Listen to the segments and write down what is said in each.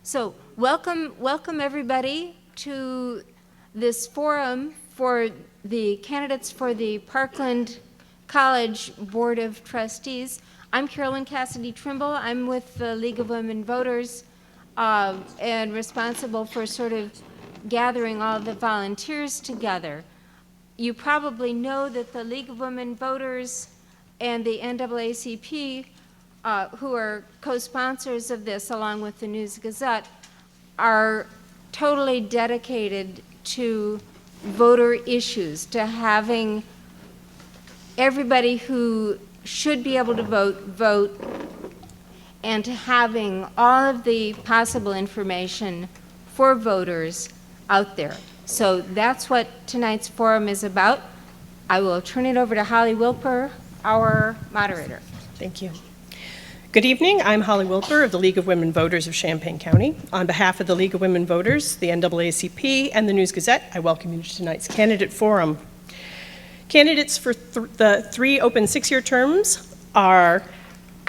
So welcome everybody to this forum for the candidates for the Parkland College Board of Trustees. I'm Carolyn Cassidy Trimble. I'm with the League of Women Voters and responsible for sort of gathering all the volunteers together. You probably know that the League of Women Voters and the NAACP, who are co-sponsors of this along with the News Gazette, are totally dedicated to voter issues, to having everybody who should be able to vote, and to having all of the possible information for voters out there. So that's what tonight's forum is about. I will turn it over to Holly Wilper, our moderator. Thank you. Good evening. I'm Holly Wilper of the League of Women Voters of Champaign County. On behalf of the League of Women Voters, the NAACP, and the News Gazette, I welcome you to tonight's candidate forum. Candidates for the three open six-year terms are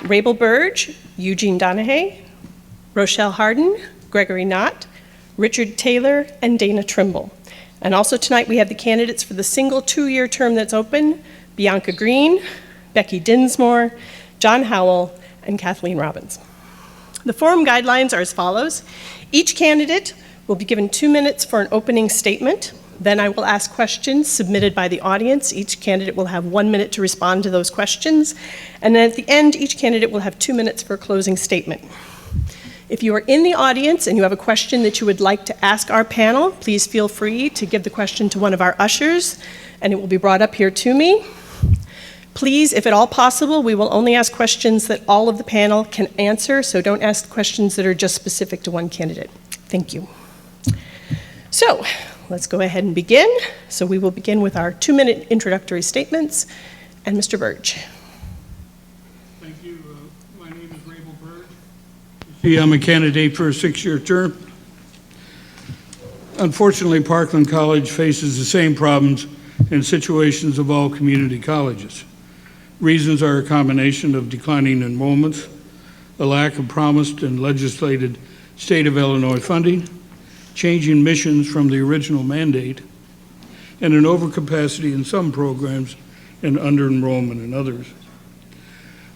Rabel Burge, Eugene Donahue, Rochelle Harden, Gregory Knott, Richard Taylor, and Dana Trimble. And also tonight we have the candidates for the single two-year term that's open, Bianca Green, Becky Dinsmore, John Howell, and Kathleen Robbins. The forum guidelines are as follows. Each candidate will be given 2 minutes for an opening statement. Then I will ask questions submitted by the audience. Each candidate will have 1 minute to respond to those questions. And then at the end, each candidate will have 2 minutes for a closing statement. If you are in the audience and you have a question that you would like to ask our panel, please feel free to give the question to one of our ushers, and it will be brought up here to me. Please, if at all possible, we will only ask questions that all of the panel can answer, so don't ask questions that are just specific to one candidate. Thank you. So, let's go ahead and begin. So we will begin with our 2-minute introductory statements, and Mr. Burge. Thank you. My name is Rabel Burge. You see, I'm a candidate for a 6-year term. Unfortunately, Parkland College faces the same problems and situations of all community colleges. Reasons are a combination of declining enrollments, a lack of promised and legislated state of Illinois funding, changing missions from the original mandate, and an overcapacity in some programs and under-enrollment in others.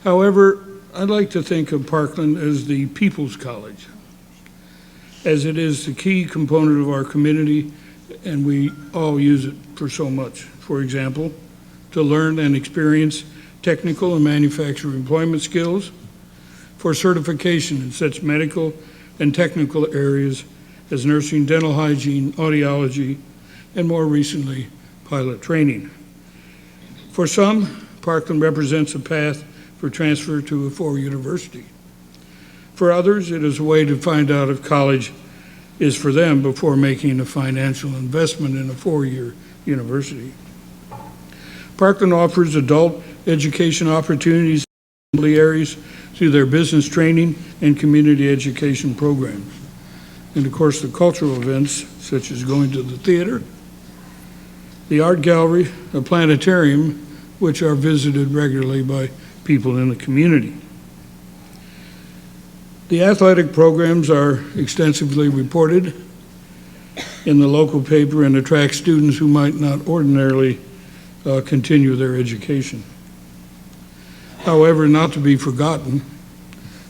However, I'd like to think of Parkland as the People's College, as it is the key component of our community and we all use it for so much. For example, to learn and experience technical and manufacturing employment skills, for certification in such medical and technical areas as nursing, dental hygiene, audiology, and more recently, pilot training. For some, Parkland represents a path for transfer to a 4 university. For others, it is a way to find out if college is for them before making a financial investment in a 4-year university. Parkland offers adult education opportunities in areas through their business training and community education programs. And of course, the cultural events, such as going to the theater, the art gallery, a planetarium, which are visited regularly by people in the community. The athletic programs are extensively reported in the local paper and attract students who might not ordinarily continue their education. However, not to be forgotten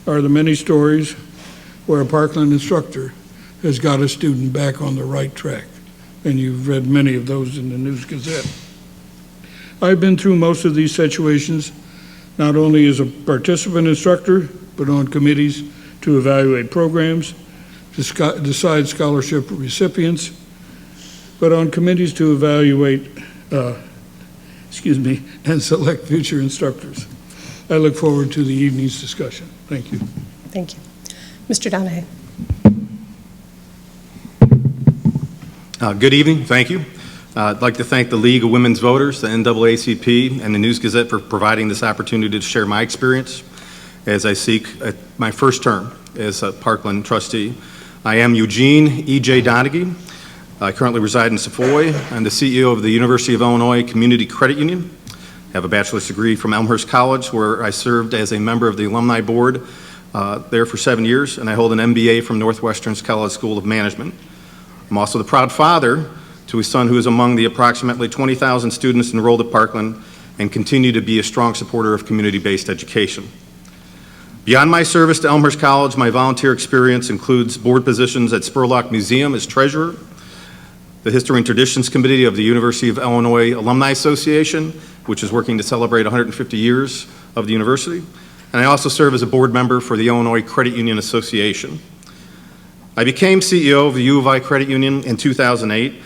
are the many stories where a Parkland instructor has got a student back on the right track, and you've read many of those in the News Gazette. I've been through most of these situations, not only as a participant instructor, but on committees to evaluate programs, to decide scholarship recipients, but on committees to evaluate, and select future instructors. I look forward to the evening's discussion. Thank you. Thank you. Mr. Donahue. Good evening. Thank you. I'd like to thank the League of Women's Voters, the NAACP, and the News Gazette for providing this opportunity to share my experience as I seek my first term as a Parkland trustee. I am Eugene E.J. Donahue. I currently reside in Savoy. I'm the CEO of the University of Illinois Community Credit Union. I have a bachelor's degree from Elmhurst College, where I served as a member of the alumni board there for 7 years, and I hold an MBA from Northwestern's College School of Management. I'm also the proud father to a son who is among the approximately 20,000 students enrolled at Parkland and continue to be a strong supporter of community-based education. Beyond my service to Elmhurst College, my volunteer experience includes board positions at Spurlock Museum as treasurer, the History and Traditions Committee of the University of Illinois Alumni Association, which is working to celebrate 150 years of the university, and I also serve as a board member for the Illinois Credit Union Association. I became CEO of the U of I Credit Union in 2008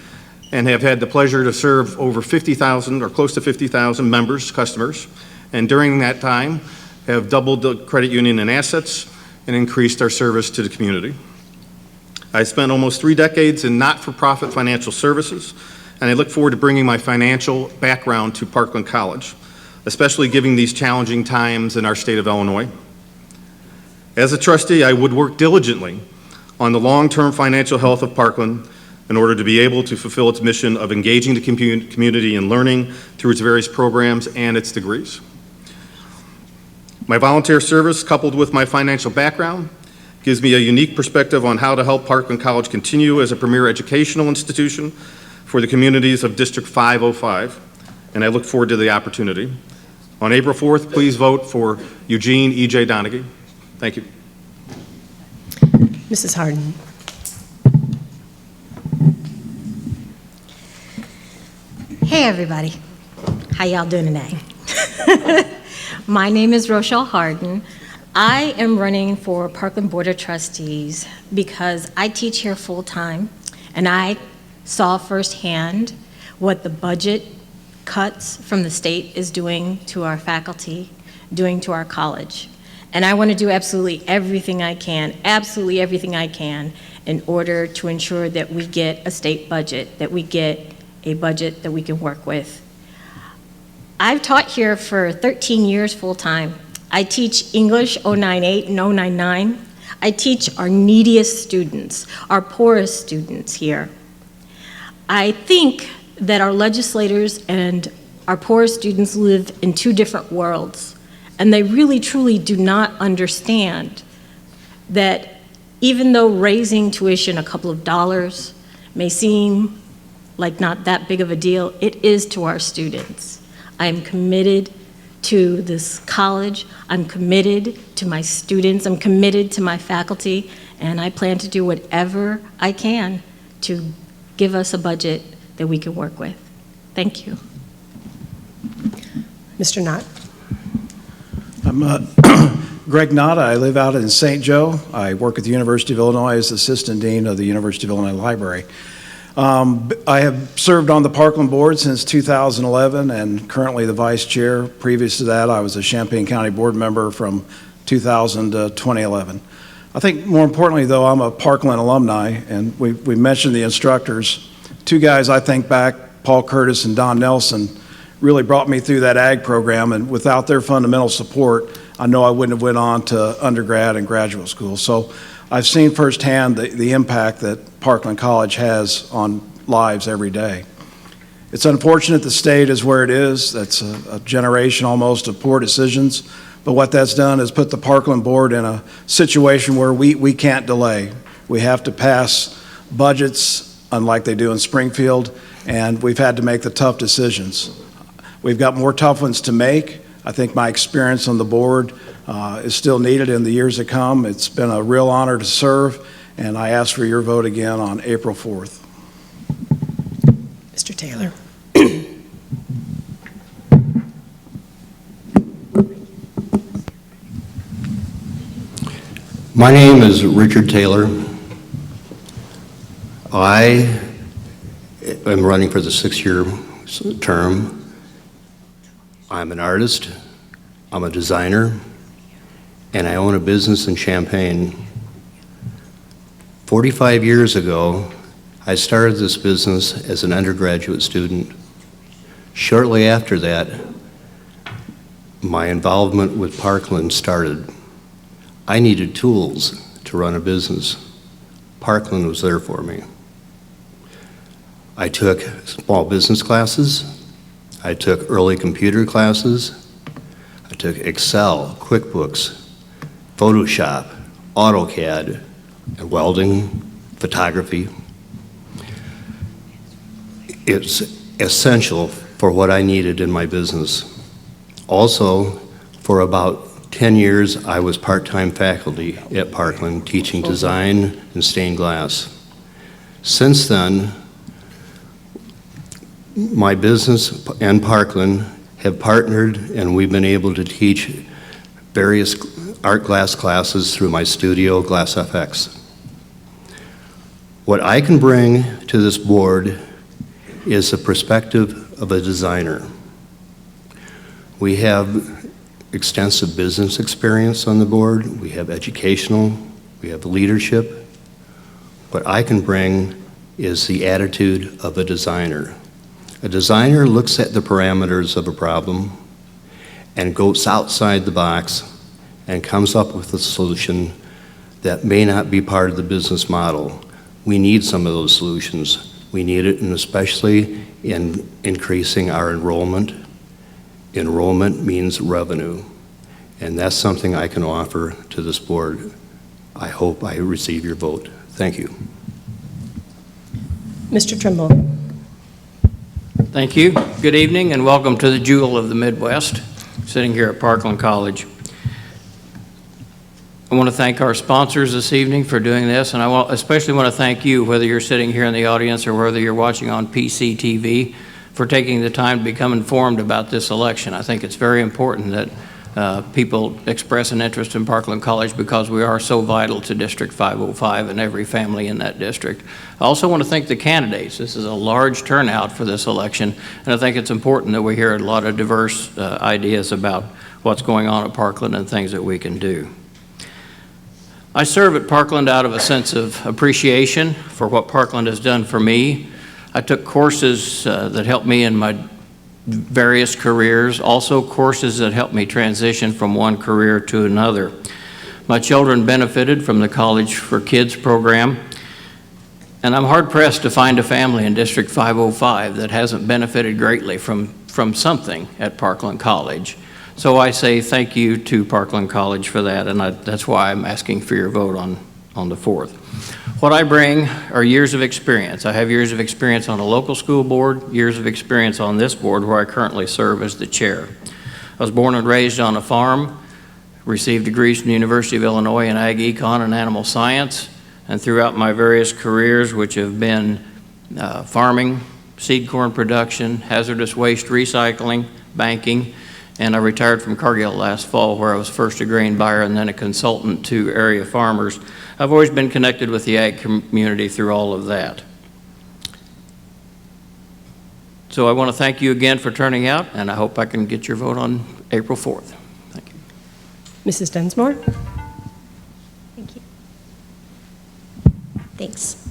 and have had the pleasure to serve over 50,000 or close to 50,000 members, customers, and during that time have doubled the credit union in assets and increased our service to the community. I spent almost 3 decades in not-for-profit financial services, and I look forward to bringing my financial background to Parkland College, especially given these challenging times in our state of Illinois. As a trustee, I would work diligently on the long-term financial health of Parkland in order to be able to fulfill its mission of engaging the community in learning through its various programs and its degrees. My volunteer service, coupled with my financial background, gives me a unique perspective on how to help Parkland College continue as a premier educational institution for the communities of District 505, and I look forward to the opportunity. On April 4th, please vote for Eugene E.J. Donaghy. Thank you. Mrs. Harden. Hey everybody, how y'all doing today? My name is Rochelle Harden. I am running for Parkland Board of Trustees because I teach here full-time, and I saw firsthand what the budget cuts from the state is doing to our faculty, doing to our college. And I want to do absolutely everything I can in order to ensure that we get a state budget, that we get a budget that we can work with. I've taught here for 13 years full-time. I teach English 098 and 099. I teach our neediest students, our poorest students here. I think that our legislators and our poorest students live in 2 different worlds, and they really truly do not understand that even though raising tuition a couple of dollars may seem like not that big of a deal, it is to our students. I am committed to this college, I'm committed to my students, I'm committed to my faculty, and I plan to do whatever I can to give us a budget that we can work with. Thank you. Mr. Knott. I'm Greg Nada. I live out in St. Joe. I work at the University of Illinois as Assistant Dean of the University of Illinois Library. I have served on the Parkland Board since 2011 and currently the Vice Chair. Previous to that, I was a Champaign County Board member from 2000 to 2011. I think more importantly, though, I'm a Parkland alumni, and we mentioned the instructors. 2 guys I think back, Paul Curtis and Don Nelson, really brought me through that ag program, and without their fundamental support, I know I wouldn't have went on to undergrad and graduate school. So I've seen firsthand the impact that Parkland College has on lives every day. It's unfortunate the state is where it is. That's a generation almost of poor decisions, but what that's done is put the Parkland Board in a situation where we can't delay. We have to pass budgets unlike they do in Springfield, and we've had to make the tough decisions. We've got more tough ones to make. I think my experience on the board is still needed in the years to come. It's been a real honor to serve, and I ask for your vote again on April 4th. Mr. Taylor. My name is Richard Taylor. I am running for the 6-year term. I'm an artist, I'm a designer, and I own a business in Champaign. 45 years ago, I started this business as an undergraduate student. Shortly after that, my involvement with Parkland started. I needed tools to run a business. Parkland was there for me. I took small business classes. I took early computer classes. I took Excel, QuickBooks, Photoshop, AutoCAD, and welding, photography. It's essential for what I needed in my business. Also, for about 10 years, I was part-time faculty at Parkland teaching design and stained glass. Since then, my business and Parkland have partnered, and we've been able to teach various art glass classes through my studio, Glass FX. What I can bring to this board is the perspective of a designer. We have extensive business experience on the board, we have educational, we have leadership. What I can bring is the attitude of a designer. A designer looks at the parameters of a problem and goes outside the box and comes up with a solution that may not be part of the business model. We need some of those solutions. We need it, and especially in increasing our enrollment. Enrollment means revenue, and that's something I can offer to this board. I hope I receive your vote. Thank you. Mr. Trimble. Thank you. Good evening and welcome to the jewel of the Midwest, sitting here at Parkland College. I want to thank our sponsors this evening for doing this, and I especially want to thank you, whether you're sitting here in the audience or whether you're watching on PCTV, for taking the time to become informed about this election. I think it's very important that people express an interest in Parkland College because we are so vital to District 505 and every family in that district. I also want to thank the candidates. This is a large turnout for this election, and I think it's important that we hear a lot of diverse ideas about what's going on at Parkland and things that we can do. I serve at Parkland out of a sense of appreciation for what Parkland has done for me. I took courses that helped me in my various careers, also courses that helped me transition from one career to another. My children benefited from the College for Kids program, and I'm hard-pressed to find a family in District 505 that hasn't benefited greatly from something at Parkland College. So I say thank you to Parkland College for that, and that's why I'm asking for your vote on the 4th. What I bring are years of experience. I have years of experience on a local school board, years of experience on this board where I currently serve as the chair. I was born and raised on a farm, received degrees from the University of Illinois in Ag Econ and Animal Science, and throughout my various careers, which have been farming, seed corn production, hazardous waste recycling, banking, and I retired from Cargill last fall where I was first a grain buyer and then a consultant to area farmers. I've always been connected with the ag community through all of that. So I want to thank you again for turning out, and I hope I can get your vote on April 4th. Thank you. Mrs. Densmore. Thank you. Thanks.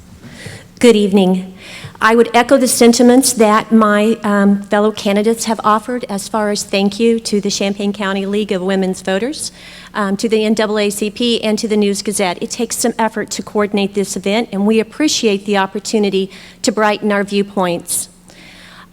Good evening. I would echo the sentiments that my fellow candidates have offered as far as thank you to the Champaign County League of Women's Voters, to the NAACP, and to the News Gazette. It takes some effort to coordinate this event, and we appreciate the opportunity to brighten our viewpoints.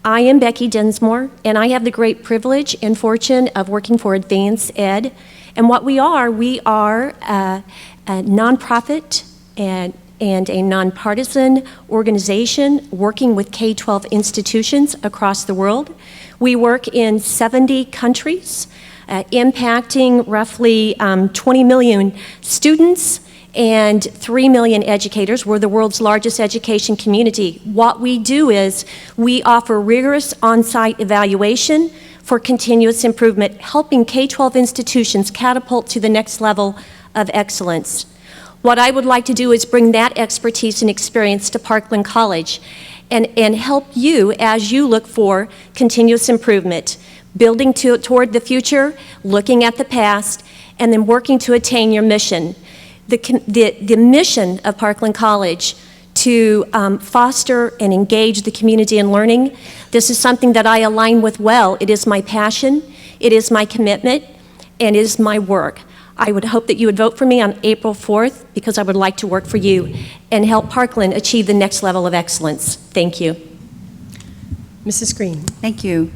I am Becky Densmore, and I have the great privilege and fortune of working for Advance Ed. And what we are a nonprofit and a nonpartisan organization working with K-12 institutions across the world. We work in 70 countries, impacting roughly 20 million students and 3 million educators. We're the world's largest education community. What we do is we offer rigorous on-site evaluation for continuous improvement, helping K-12 institutions catapult to the next level of excellence. What I would like to do is bring that expertise and experience to Parkland College and help you as you look for continuous improvement, building toward the future, looking at the past, and then working to attain your mission. The mission of Parkland College to foster and engage the community in learning, this is something that I align with well. It is my passion, it is my commitment, and it is my work. I would hope that you would vote for me on April 4th because I would like to work for you and help Parkland achieve the next level of excellence. Thank you. Mrs. Green. Thank you.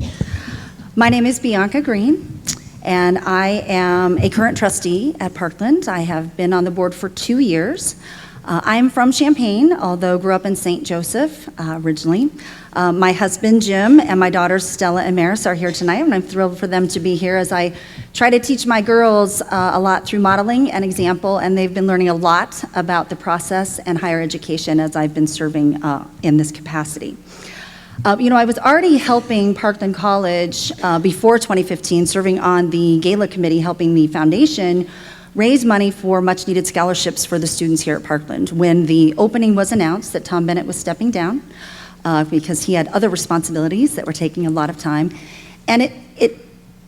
My name is Bianca Green, and I am a current trustee at Parkland. I have been on the board for 2 years. I'm from Champaign, although grew up in St. Joseph originally. My husband, Jim, and my daughters, Stella and Maris, are here tonight, and I'm thrilled for them to be here as I try to teach my girls a lot through modeling and example, and they've been learning a lot about the process and higher education as I've been serving in this capacity. I was already helping Parkland College before 2015, serving on the Gala Committee, helping the foundation raise money for much-needed scholarships for the students here at Parkland. When the opening was announced that Tom Bennett was stepping down, because he had other responsibilities that were taking a lot of time, and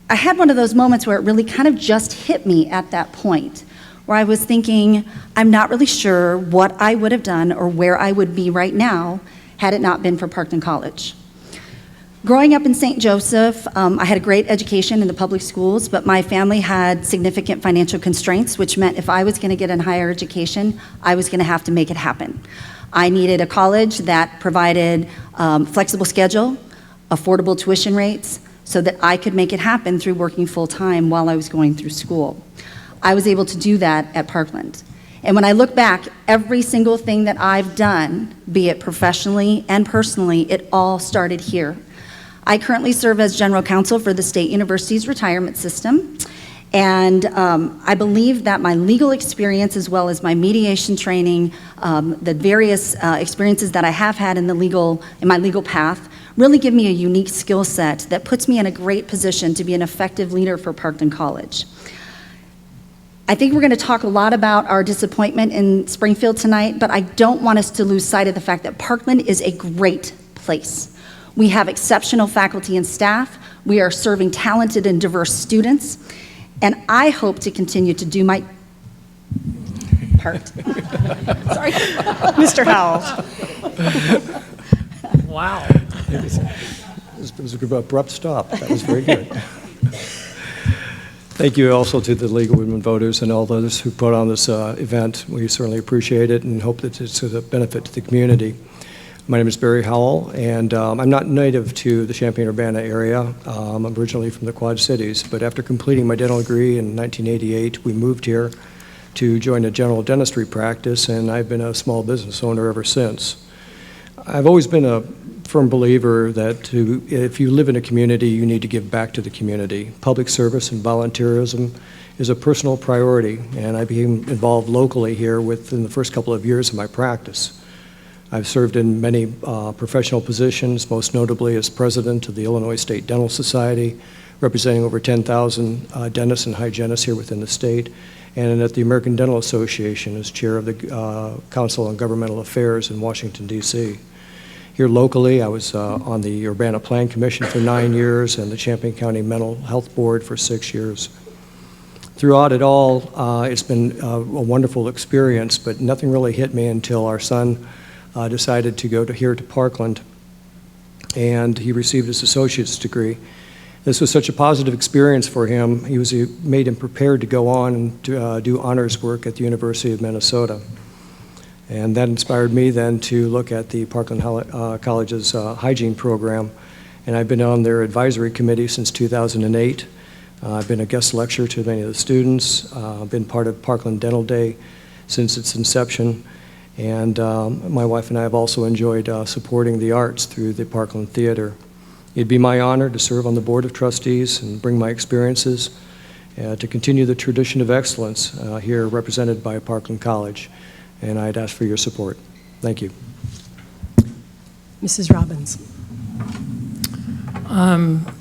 I had one of those moments where it really kind of just hit me at that point, where I was thinking, I'm not really sure what I would have done or where I would be right now had it not been for Parkland College. Growing up in St. Joseph, I had a great education in the public schools, but my family had significant financial constraints, which meant if I was going to get in higher education, I was going to have to make it happen. I needed a college that provided flexible schedule, affordable tuition rates, so that I could make it happen through working full-time while I was going through school. I was able to do that at Parkland. And when I look back, every single thing that I've done, be it professionally and personally, it all started here. I currently serve as general counsel for the State University's retirement system, and I believe that my legal experience, as well as my mediation training, the various experiences that I have had in my legal path, really give me a unique skill set that puts me in a great position to be an effective leader for Parkland College. I think we're going to talk a lot about our disappointment in Springfield tonight, but I don't want us to lose sight of the fact that Parkland is a great place. We have exceptional faculty and staff. We are serving talented and diverse students, and I hope to continue to do my part. Sorry. Mr. Howell. Wow. It was an abrupt stop. That was very good. Thank you also to the League of Women Voters and all those who put on this event. We certainly appreciate it and hope that it's a benefit to the community. My name is Barry Howell, and I'm not native to the Champaign-Urbana area. I'm originally from the Quad Cities, but after completing my dental degree in 1988, we moved here to join a general dentistry practice, and I've been a small business owner ever since. I've always been a firm believer that if you live in a community, you need to give back to the community. Public service and volunteerism is a personal priority, and I became involved locally here within the first couple of years of my practice. I've served in many professional positions, most notably as president of the Illinois State Dental Society, representing over 10,000 dentists and hygienists here within the state, and at the American Dental Association as chair of the Council on Governmental Affairs in Washington, D.C. Here locally, I was on the Urbana Plan Commission for 9 years and the Champaign County Mental Health Board for 6 years. Throughout it all, it's been a wonderful experience, but nothing really hit me until our son decided to go here to Parkland, and he received his associate's degree. This was such a positive experience for him. It made him prepared to go on and do honors work at the University of Minnesota. And that inspired me then to look at the Parkland College's hygiene program, and I've been on their advisory committee since 2008. I've been a guest lecturer to many of the students. I've been part of Parkland Dental Day since its inception. And my wife and I have also enjoyed supporting the arts through the Parkland Theater. It'd be my honor to serve on the Board of Trustees and bring my experiences to continue the tradition of excellence here represented by Parkland College. And I'd ask for your support. Thank you. Mrs. Robbins.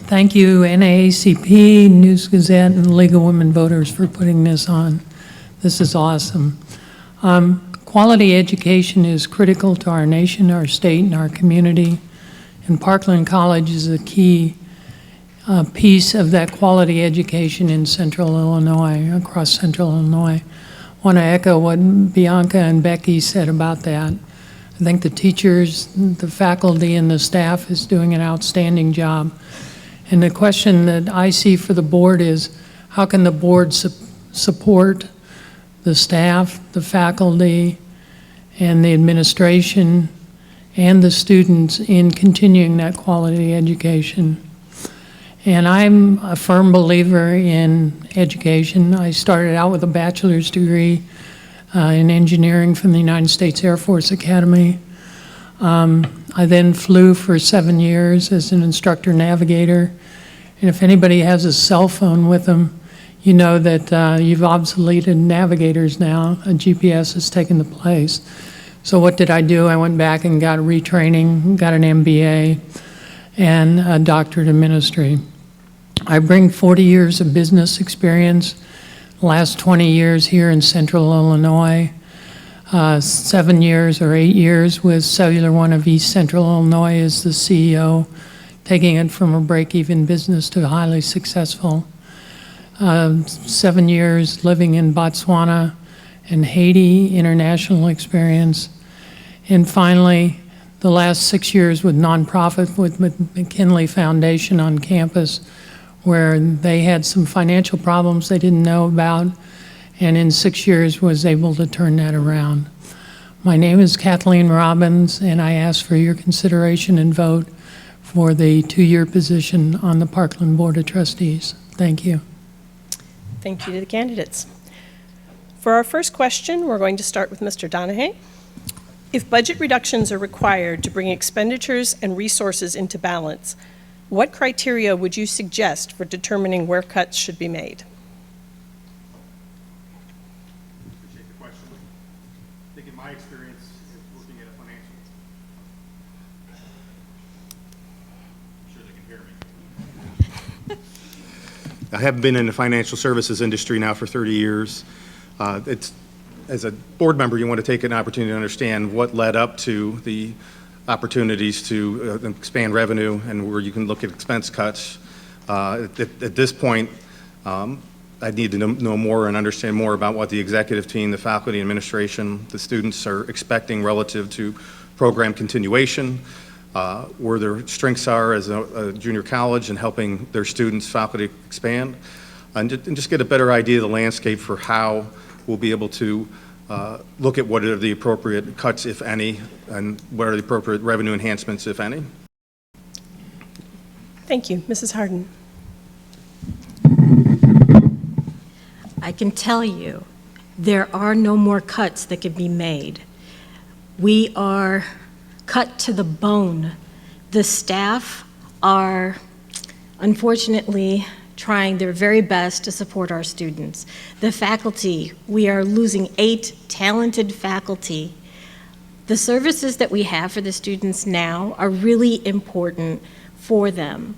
Thank you, NAACP, News Gazette, and the League of Women Voters for putting this on. This is awesome. Quality education is critical to our nation, our state, and our community, and Parkland College is a key piece of that quality education in Central Illinois, across Central Illinois. I want to echo what Bianca and Becky said about that. I think the teachers, the faculty, and the staff is doing an outstanding job. And the question that I see for the board is, how can the board support the staff, the faculty, and the administration, and the students in continuing that quality education? And I'm a firm believer in education. I started out with a bachelor's degree in engineering from the United States Air Force Academy. I then flew for 7 years as an instructor navigator. And if anybody has a cell phone with them, you know that you've obsoleted navigators now. A GPS has taken the place. So what did I do? I went back and got retraining, got an MBA, and a doctorate in ministry. I bring 40 years of business experience, the last 20 years here in Central Illinois, 7 years or 8 years with Cellular One of East Central Illinois as the CEO, taking it from a break-even business to highly successful. 7 years living in Botswana and Haiti, international experience. And finally, the last 6 years with nonprofit with McKinley Foundation on campus, where they had some financial problems they didn't know about, and in 6 years was able to turn that around. My name is Kathleen Robbins, and I ask for your consideration and vote for the 2-year position on the Parkland Board of Trustees. Thank you. Thank you to the candidates. For our first question, we're going to start with Mr. Donahue. If budget reductions are required to bring expenditures and resources into balance, what criteria would you suggest for determining where cuts should be made? Appreciate the question. I think in my experience, looking at a financial, I'm sure they can hear me. I have been in the financial services industry now for 30 years. As a board member, you want to take an opportunity to understand what led up to the opportunities to expand revenue and where you can look at expense cuts. At this point, I need to know more and understand more about what the executive team, the faculty, administration, the students are expecting relative to program continuation, where their strengths are as a junior college and helping their students, faculty expand, and just get a better idea of the landscape for how we'll be able to look at what are the appropriate cuts, if any, and what are the appropriate revenue enhancements, if any. Thank you. Mrs. Harden. I can tell you, there are no more cuts that can be made. We are cut to the bone. The staff are, unfortunately, trying their very best to support our students. The faculty, we are losing 8 talented faculty. The services that we have for the students now are really important for them.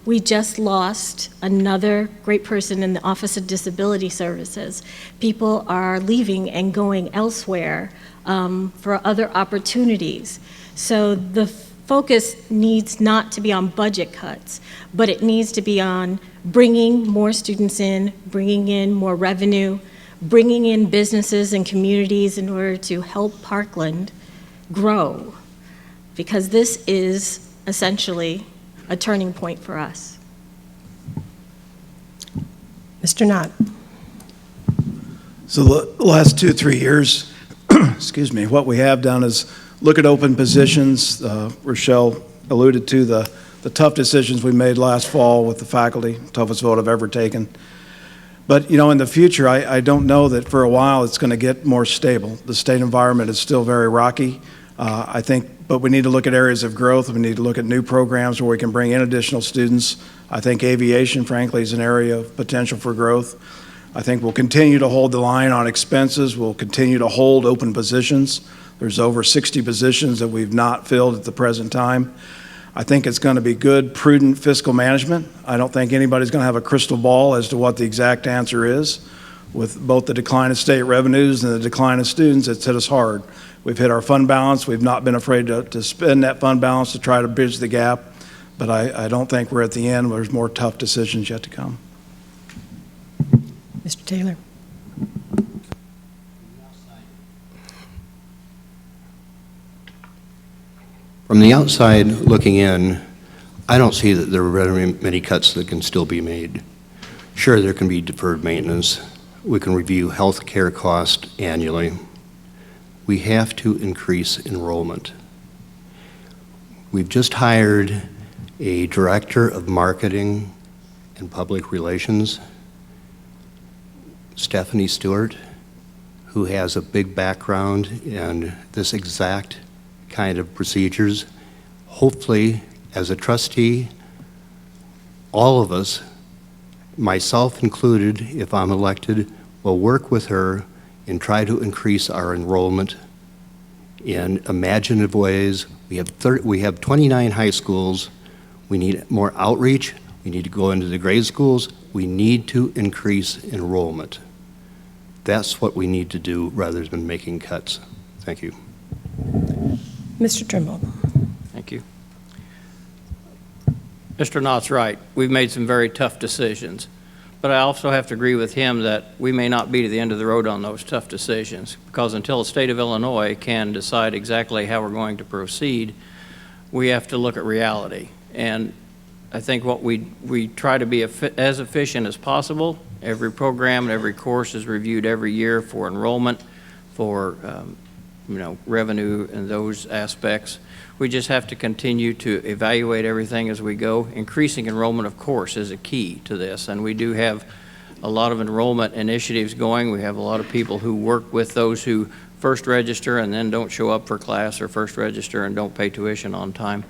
We just lost another great person in the Office of Disability Services. People are leaving and going elsewhere for other opportunities. So the focus needs not to be on budget cuts, but it needs to be on bringing more students in, bringing in more revenue, bringing in businesses and communities in order to help Parkland grow, because this is essentially a turning point for us. Mr. Knott. So the last 2-3 years, excuse me, what we have done is look at open positions. Rochelle alluded to the tough decisions we made last fall with the faculty, toughest vote I've ever taken. But, you know, in the future, I don't know that for a while it's going to get more stable. The state environment is still very rocky. I think, but we need to look at areas of growth. We need to look at new programs where we can bring in additional students. I think aviation, frankly, is an area of potential for growth. I think we'll continue to hold the line on expenses. We'll continue to hold open positions. There's over 60 positions that we've not filled at the present time. I think it's going to be good, prudent fiscal management. I don't think anybody's going to have a crystal ball as to what the exact answer is. With both the decline of state revenues and the decline of students, it's hit us hard. We've hit our fund balance. We've not been afraid to spend that fund balance to try to bridge the gap. But I don't think we're at the end. There's more tough decisions yet to come. Mr. Taylor. From the outside looking in, I don't see that there are very many cuts that can still be made. Sure, there can be deferred maintenance. We can review health care costs annually. We have to increase enrollment. We've just hired a director of marketing and public relations, Stephanie Stewart, who has a big background in this exact kind of procedures. Hopefully, as a trustee, all of us, myself included, if I'm elected, will work with her and try to increase our enrollment in imaginative ways. We have 29 high schools. We need more outreach. We need to go into the grade schools. We need to increase enrollment. That's what we need to do rather than making cuts. Thank you. Mr. Trimble. Thank you. Mr. Knott's right. We've made some very tough decisions. But I also have to agree with him that we may not be to the end of the road on those tough decisions, because until the state of Illinois can decide exactly how we're going to proceed, we have to look at reality. And I think what we try to be as efficient as possible. Every program and every course is reviewed every year for enrollment, for revenue and those aspects. We just have to continue to evaluate everything as we go. Increasing enrollment, of course, is a key to this, and we do have a lot of enrollment initiatives going. We have a lot of people who work with those who first register and then don't show up for class, or first register and don't pay tuition on time.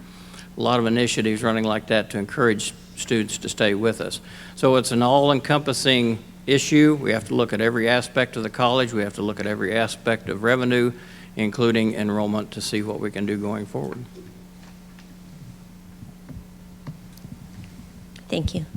A lot of initiatives running like that to encourage students to stay with us. So it's an all-encompassing issue. We have to look at every aspect of the college. We have to look at every aspect of revenue, including enrollment, to see what we can do going forward. Thank you.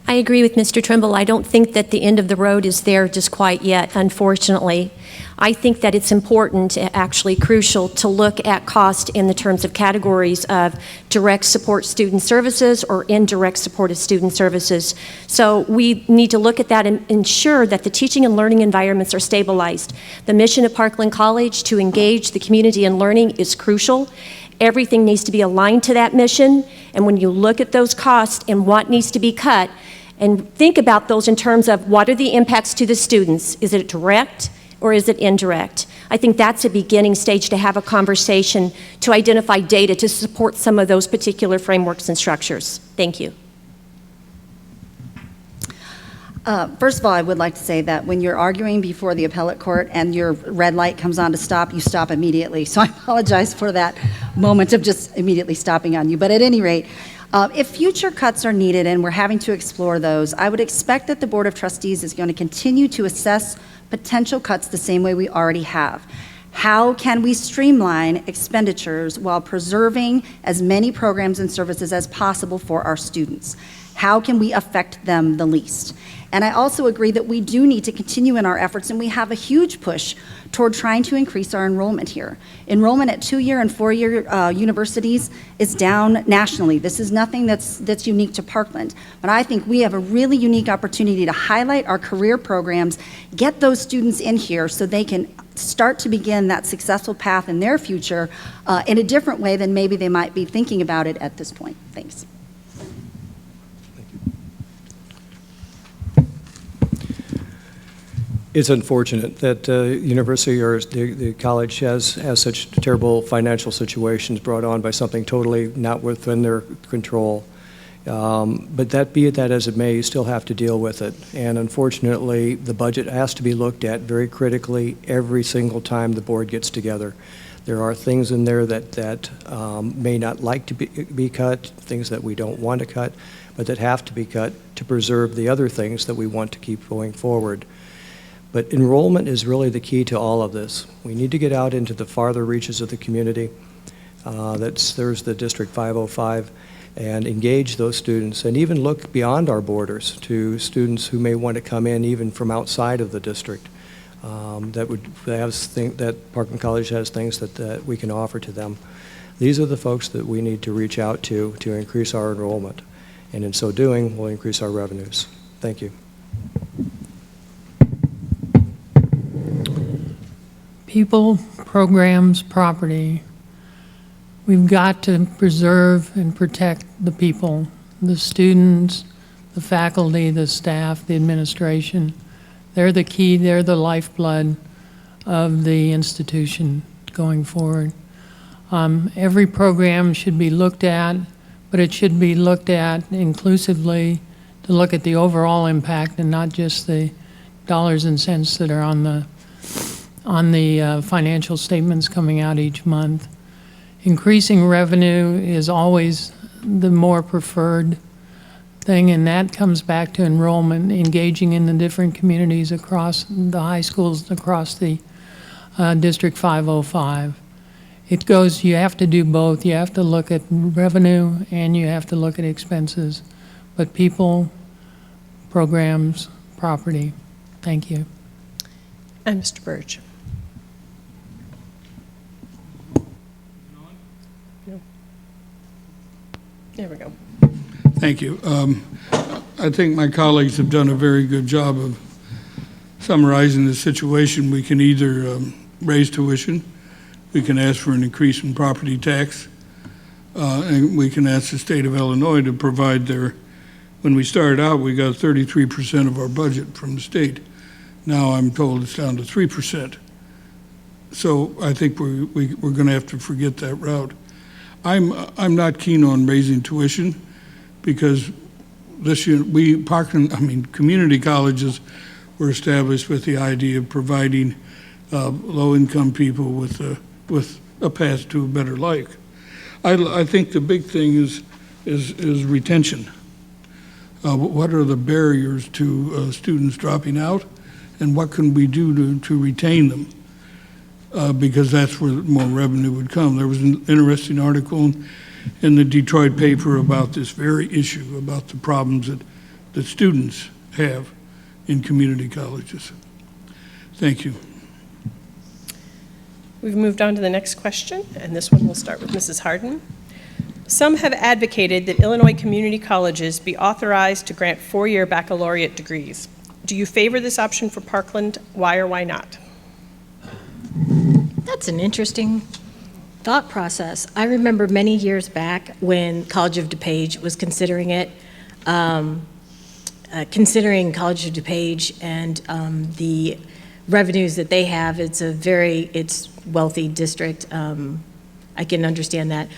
I agree with Mr. Trimble. I don't think that the end of the road is there just quite yet, unfortunately. I think that it's important, actually crucial, to look at cost in the terms of categories of direct support student services or indirect supportive student services. So we need to look at that and ensure that the teaching and learning environments are stabilized. The mission of Parkland College to engage the community in learning is crucial. Everything needs to be aligned to that mission, and when you look at those costs and what needs to be cut, and think about those in terms of what are the impacts to the students? Is it direct or is it indirect? I think that's a beginning stage to have a conversation to identify data to support some of those particular frameworks and structures. Thank you. First of all, I would like to say that when you're arguing before the appellate court and your red light comes on to stop, you stop immediately. So I apologize for that moment of just immediately stopping on you. But at any rate, if future cuts are needed and we're having to explore those, I would expect that the Board of Trustees is going to continue to assess potential cuts the same way we already have. How can we streamline expenditures while preserving as many programs and services as possible for our students? How can we affect them the least? And I also agree that we do need to continue in our efforts, and we have a huge push toward trying to increase our enrollment here. Enrollment at 2-year and 4-year universities is down nationally. This is nothing that's unique to Parkland, but I think we have a really unique opportunity to highlight our career programs, get those students in here so they can start to begin that successful path in their future in a different way than maybe they might be thinking about it at this point. Thanks. It's unfortunate that university or the college has such terrible financial situations brought on by something totally not within their control. But be that as it may, you still have to deal with it. And unfortunately, the budget has to be looked at very critically every single time the board gets together. There are things in there that may not like to be cut, things that we don't want to cut, but that have to be cut to preserve the other things that we want to keep going forward. But enrollment is really the key to all of this. We need to get out into the farther reaches of the community. There's the District 505, and engage those students, and even look beyond our borders to students who may want to come in even from outside of the district. That Parkland College has things that we can offer to them. These are the folks that we need to reach out to increase our enrollment, and in so doing, we'll increase our revenues. Thank you. People, programs, property. We've got to preserve and protect the people, the students, the faculty, the staff, the administration. They're the key, they're the lifeblood of the institution going forward. Every program should be looked at, but it should be looked at inclusively to look at the overall impact and not just the dollars and cents that are on the financial statements coming out each month. Increasing revenue is always the more preferred thing, and that comes back to enrollment, engaging in the different communities across the high schools, across the District 505. It goes, you have to do both. You have to look at revenue and you have to look at expenses. But people, programs, property. Thank you. And Mr. Burge. No. There we go. Thank you. I think my colleagues have done a very good job of summarizing the situation. We can either raise tuition, we can ask for an increase in property tax, and we can ask the state of Illinois to provide their, when we started out, we got 33% of our budget from the state. Now I'm told it's down to 3%. So I think we're going to have to forget that route. I'm not keen on raising tuition because this year community colleges were established with the idea of providing low-income people with a path to a better life. I think the big thing is retention. What are the barriers to students dropping out, and what can we do to retain them? Because that's where more revenue would come. There was an interesting article in the Detroit paper about this very issue, about the problems that students have in community colleges. Thank you. We've moved on to the next question, and this one will start with Mrs. Harden. Some have advocated that Illinois community colleges be authorized to grant four-year baccalaureate degrees. Do you favor this option for Parkland? Why or why not? That's an interesting thought process. I remember many years back when College of DuPage was considering it, considering College of DuPage and the revenues that they have. It's wealthy district. I can understand that.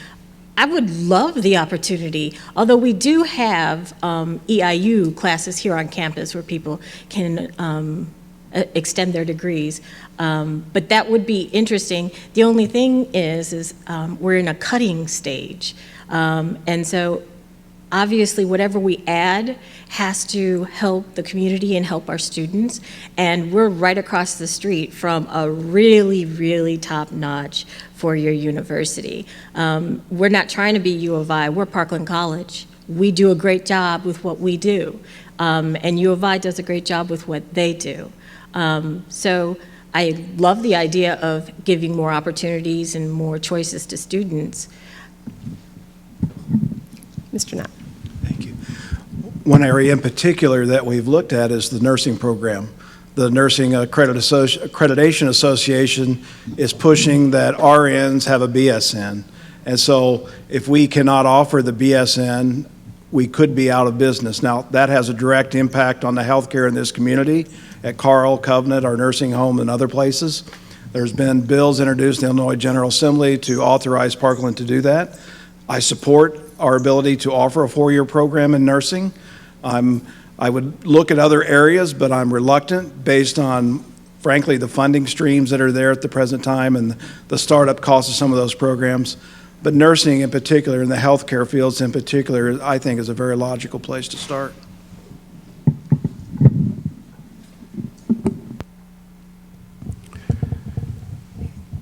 I would love the opportunity, although we do have EIU classes here on campus where people can extend their degrees. But that would be interesting. The only thing is we're in a cutting stage. And so obviously whatever we add has to help the community and help our students. And we're right across the street from a really, really top-notch four-year university. We're not trying to be U of I, we're Parkland College. We do a great job with what we do. And U of I does a great job with what they do. So I love the idea of giving more opportunities and more choices to students. Mr. Knapp. Thank you. One area in particular that we've looked at is the nursing program. The Nursing Accreditation Association is pushing that RNs have a BSN. And so if we cannot offer the BSN, we could be out of business. Now, that has a direct impact on the healthcare in this community at Carl, Covenant, our nursing home, and other places. There's been bills introduced in the Illinois General Assembly to authorize Parkland to do that. I support our ability to offer a four-year program in nursing. I would look at other areas, but I'm reluctant based on, frankly, the funding streams that are there at the present time and the startup costs of some of those programs. But nursing in particular, and the healthcare fields in particular, I think is a very logical place to start.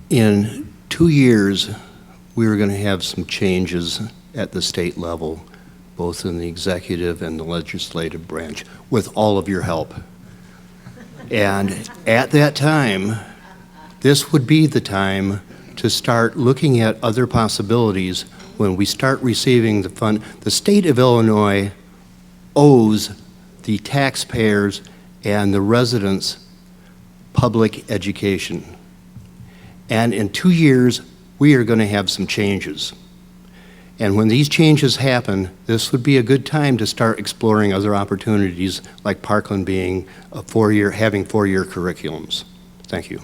In 2 years, we were going to have some changes at the state level, both in the executive and the legislative branch, with all of your help. And at that time, this would be the time to start looking at other possibilities when we start receiving the fund. The state of Illinois owes the taxpayers and the residents public education. And in 2 years, we are going to have some changes. And when these changes happen, this would be a good time to start exploring other opportunities, like Parkland being having four-year curriculums. Thank you.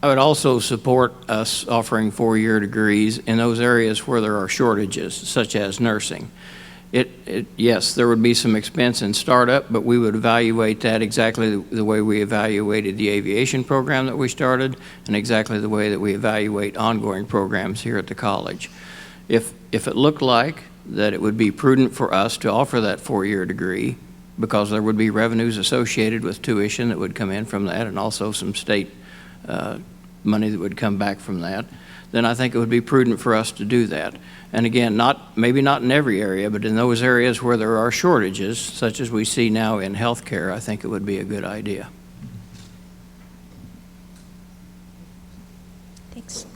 I would also support us offering four-year degrees in those areas where there are shortages, such as nursing. Yes, there would be some expense in startup, but we would evaluate that exactly the way we evaluated the aviation program that we started and exactly the way that we evaluate ongoing programs here at the college. If it looked like that it would be prudent for us to offer that four-year degree because there would be revenues associated with tuition that would come in from that and also some state money that would come back from that, then I think it would be prudent for us to do that. And again, maybe not in every area, but in those areas where there are shortages, such as we see now in healthcare, I think it would be a good idea. Thanks.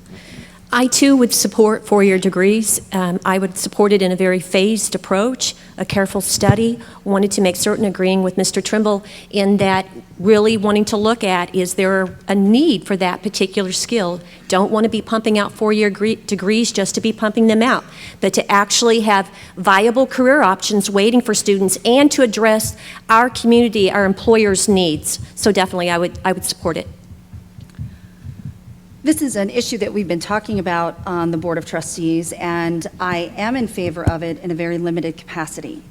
I too would support four-year degrees. I would support it in a very phased approach, a careful study. Wanted to make certain, agreeing with Mr. Trimble, in that really wanting to look at, is there a need for that particular skill? Don't want to be pumping out four-year degrees just to be pumping them out, but to actually have viable career options waiting for students and to address our community, our employers' needs. So definitely I would support it. This is an issue that we've been talking about on the Board of Trustees, and I am in favor of it in a very limited capacity.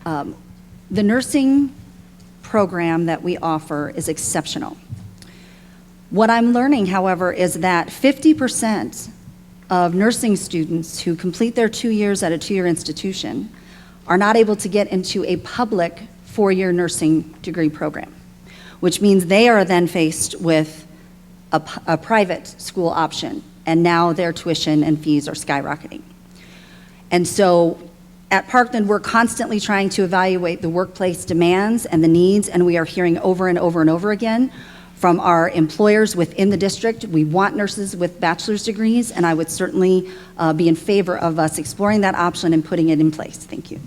The nursing program that we offer is exceptional. What I'm learning, however, is that 50% of nursing students who complete their 2 years at a two-year institution are not able to get into a public four-year nursing degree program, which means they are then faced with a private school option, and now their tuition and fees are skyrocketing. And so at Parkland, we're constantly trying to evaluate the workplace demands and the needs, and we are hearing over and over and over again from our employers within the district, we want nurses with bachelor's degrees, and I would certainly be in favor of us exploring that option and putting it in place. Thank you.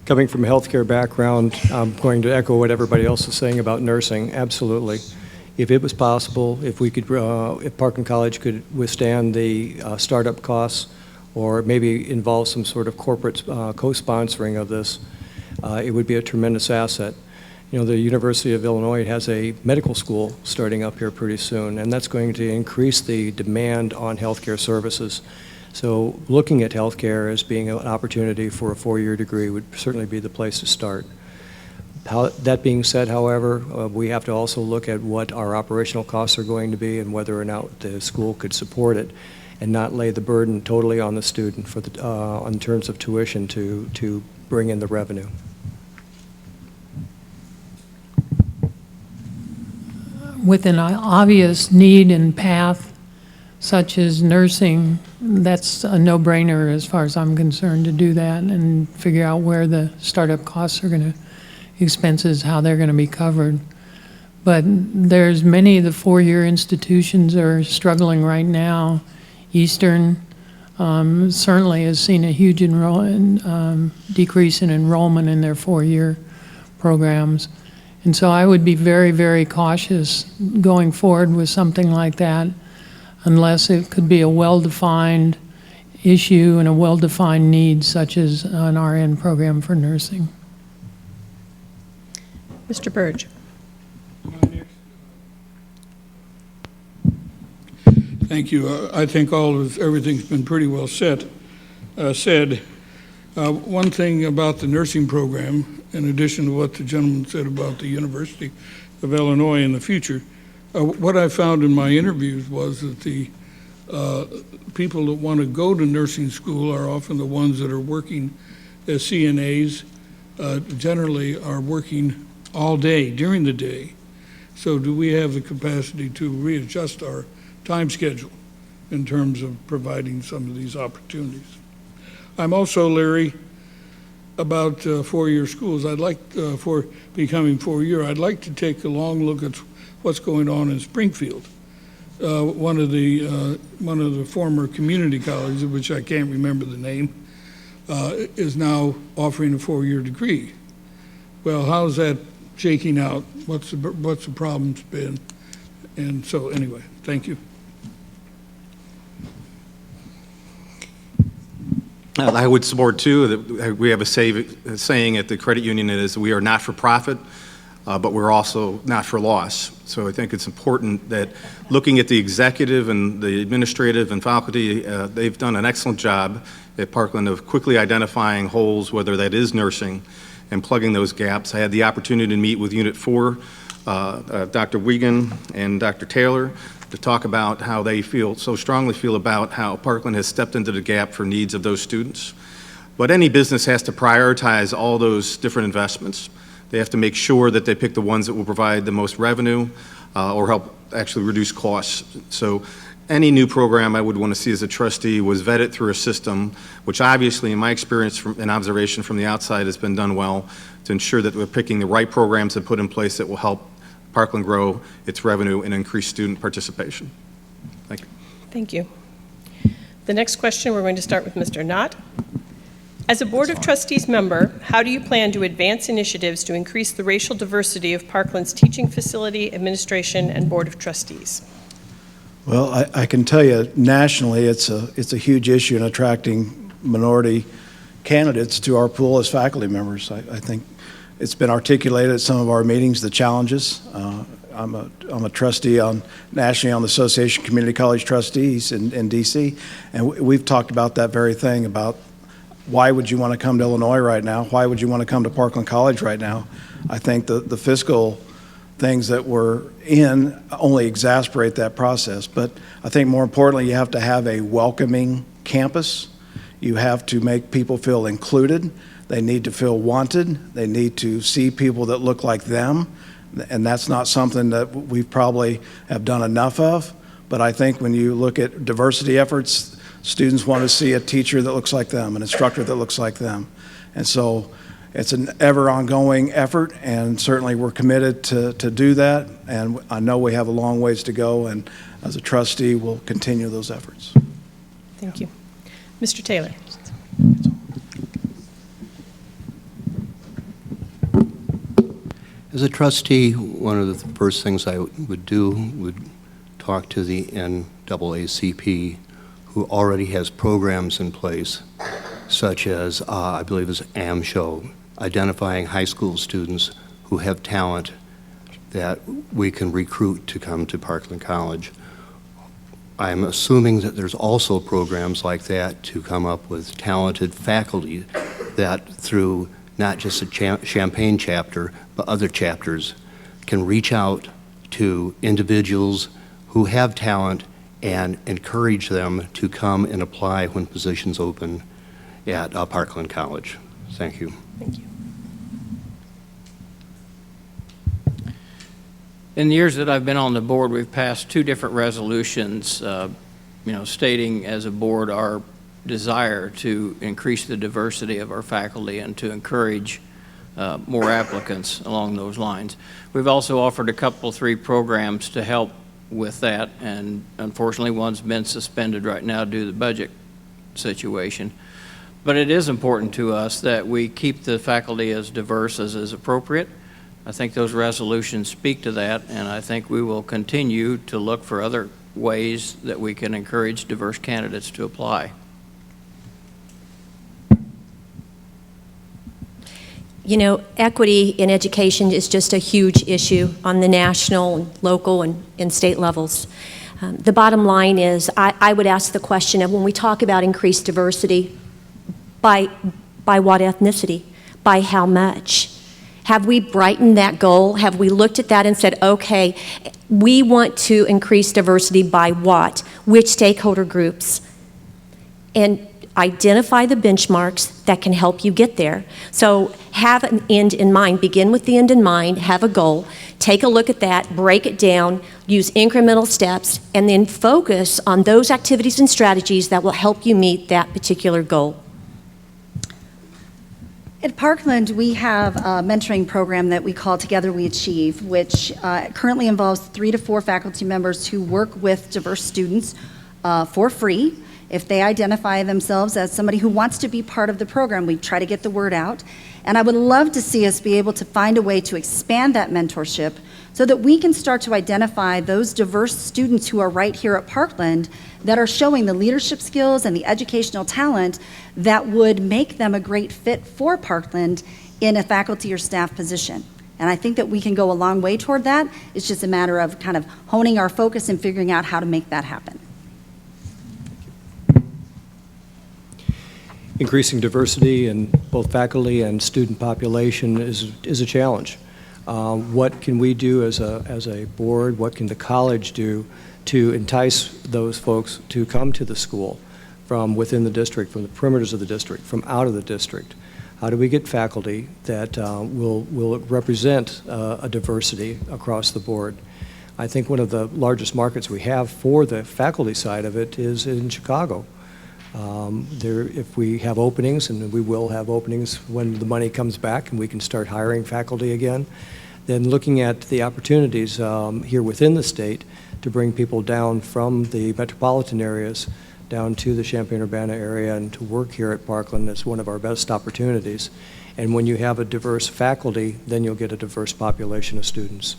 Coming from a healthcare background, I'm going to echo what everybody else is saying about nursing. Absolutely. If it was possible, if we could, if Parkland College could withstand the startup costs, or maybe involve some sort of corporate co-sponsoring of this, it would be a tremendous asset. You know, the University of Illinois has a medical school starting up here pretty soon, and that's going to increase the demand on healthcare services. So looking at healthcare as being an opportunity for a four-year degree would certainly be the place to start. That being said, however, we have to also look at what our operational costs are going to be and whether or not the school could support it, and not lay the burden totally on the student for the, in terms of tuition to bring in the revenue. With an obvious need and path such as nursing, that's a no-brainer as far as I'm concerned to do that and figure out where the startup costs are going to, expenses, how they're going to be covered. But there's many of the four-year institutions are struggling right now. Eastern certainly has seen a huge decrease in enrollment in their four-year programs. And so I would be very, very cautious going forward with something like that, unless it could be a well-defined issue and a well-defined need, such as an RN program for nursing. Mr. Burge. Thank you. I think everything's been pretty well said. One thing about the nursing program, in addition to what the gentleman said about the University of Illinois in the future, what I found in my interviews was that the people that want to go to nursing school are often the ones that are working as CNAs, generally are working all day, during the day. So do we have the capacity to readjust our time schedule in terms of providing some of these opportunities? I'm also leery about four-year schools. I'd like, for becoming four-year, I'd like to take a long look at what's going on in Springfield. One of the former community colleges, which I can't remember the name, is now offering a four-year degree. Well, how's that shaking out? What's the problems been? And so anyway, thank you. I would support too that we have a saying at the credit union is we are not for profit. but we're also not for loss. So I think it's important that looking at the executive and the administrative and faculty, they've done an excellent job at Parkland of quickly identifying holes, whether that is nursing, and plugging those gaps. I had the opportunity to meet with Unit 4, Dr. Wiegand and Dr. Taylor, to talk about how they so strongly feel about how Parkland has stepped into the gap for needs of those students. But any business has to prioritize all those different investments. They have to make sure that they pick the ones that will provide the most revenue or help actually reduce costs. So any new program I would want to see as a trustee was vetted through a system, which obviously, in my experience and observation from the outside, has been done well to ensure that we're picking the right programs to put in place that will help Parkland grow its revenue and increase student participation. Thank you. Thank you. The next question, we're going to start with Mr. Knott. As a Board of Trustees member, how do you plan to advance initiatives to increase the racial diversity of Parkland's teaching facility, administration, and Board of Trustees? Well, I can tell you nationally it's a huge issue in attracting minority candidates to our pool as faculty members. I think it's been articulated at some of our meetings, the challenges. I'm a trustee nationally on the Association of Community College Trustees in D.C., and we've talked about that very thing, about why would you want to come to Illinois right now? Why would you want to come to Parkland College right now? I think the fiscal things that we're in only exasperate that process. But I think more importantly, you have to have a welcoming campus. You have to make people feel included. They need to feel wanted. They need to see people that look like them. And that's not something that we probably have done enough of. But I think when you look at diversity efforts, students want to see a teacher that looks like them, an instructor that looks like them. And so it's an ever ongoing effort, and certainly we're committed to do that. And I know we have a long ways to go, and as a trustee, we'll continue those efforts. Thank you. Mr. Taylor. As a trustee, one of the first things I would do would talk to the NAACP, who already has programs in place, such as, I believe it's AMSHO, identifying high school students who have talent that we can recruit to come to Parkland College. I'm assuming that there's also programs like that to come up with talented faculty that through not just a Champaign chapter, but other chapters can reach out to individuals who have talent and encourage them to come and apply when positions open at Parkland College. Thank you. Thank you. In the years that I've been on the board, we've passed 2 different resolutions, stating as a board our desire to increase the diversity of our faculty and to encourage more applicants along those lines. We've also offered a couple, 3 programs to help with that, and unfortunately one's been suspended right now due to the budget situation. But it is important to us that we keep the faculty as diverse as is appropriate. I think those resolutions speak to that, and I think we will continue to look for other ways that we can encourage diverse candidates to apply. You know, equity in education is just a huge issue on the national, local, and state levels. The bottom line is, I would ask the question of when we talk about increased diversity, by what ethnicity? By how much? Have we brightened that goal? Have we looked at that and said, okay, we want to increase diversity by what? Which stakeholder groups? And identify the benchmarks that can help you get there. So have an end in mind. Begin with the end in mind, have a goal, take a look at that, break it down, use incremental steps, and then focus on those activities and strategies that will help you meet that particular goal. At Parkland, we have a mentoring program that we call Together We Achieve, which currently involves 3 to 4 faculty members who work with diverse students for free. If they identify themselves as somebody who wants to be part of the program, we try to get the word out. And I would love to see us be able to find a way to expand that mentorship so that we can start to identify those diverse students who are right here at Parkland that are showing the leadership skills and the educational talent that would make them a great fit for Parkland in a faculty or staff position. And I think that we can go a long way toward that. It's just a matter of kind of honing our focus and figuring out how to make that happen. Increasing diversity in both faculty and student population is a challenge. What can we do as a board? What can the college do to entice those folks to come to the school from within the district, from the perimeters of the district, from out of the district? How do we get faculty that will represent a diversity across the board? I think one of the largest markets we have for the faculty side of it is in Chicago. If we have openings, and we will have openings when the money comes back and we can start hiring faculty again, then looking at the opportunities here within the state to bring people down from the metropolitan areas down to the Champaign-Urbana area and to work here at Parkland is one of our best opportunities. And when you have a diverse faculty, then you'll get a diverse population of students.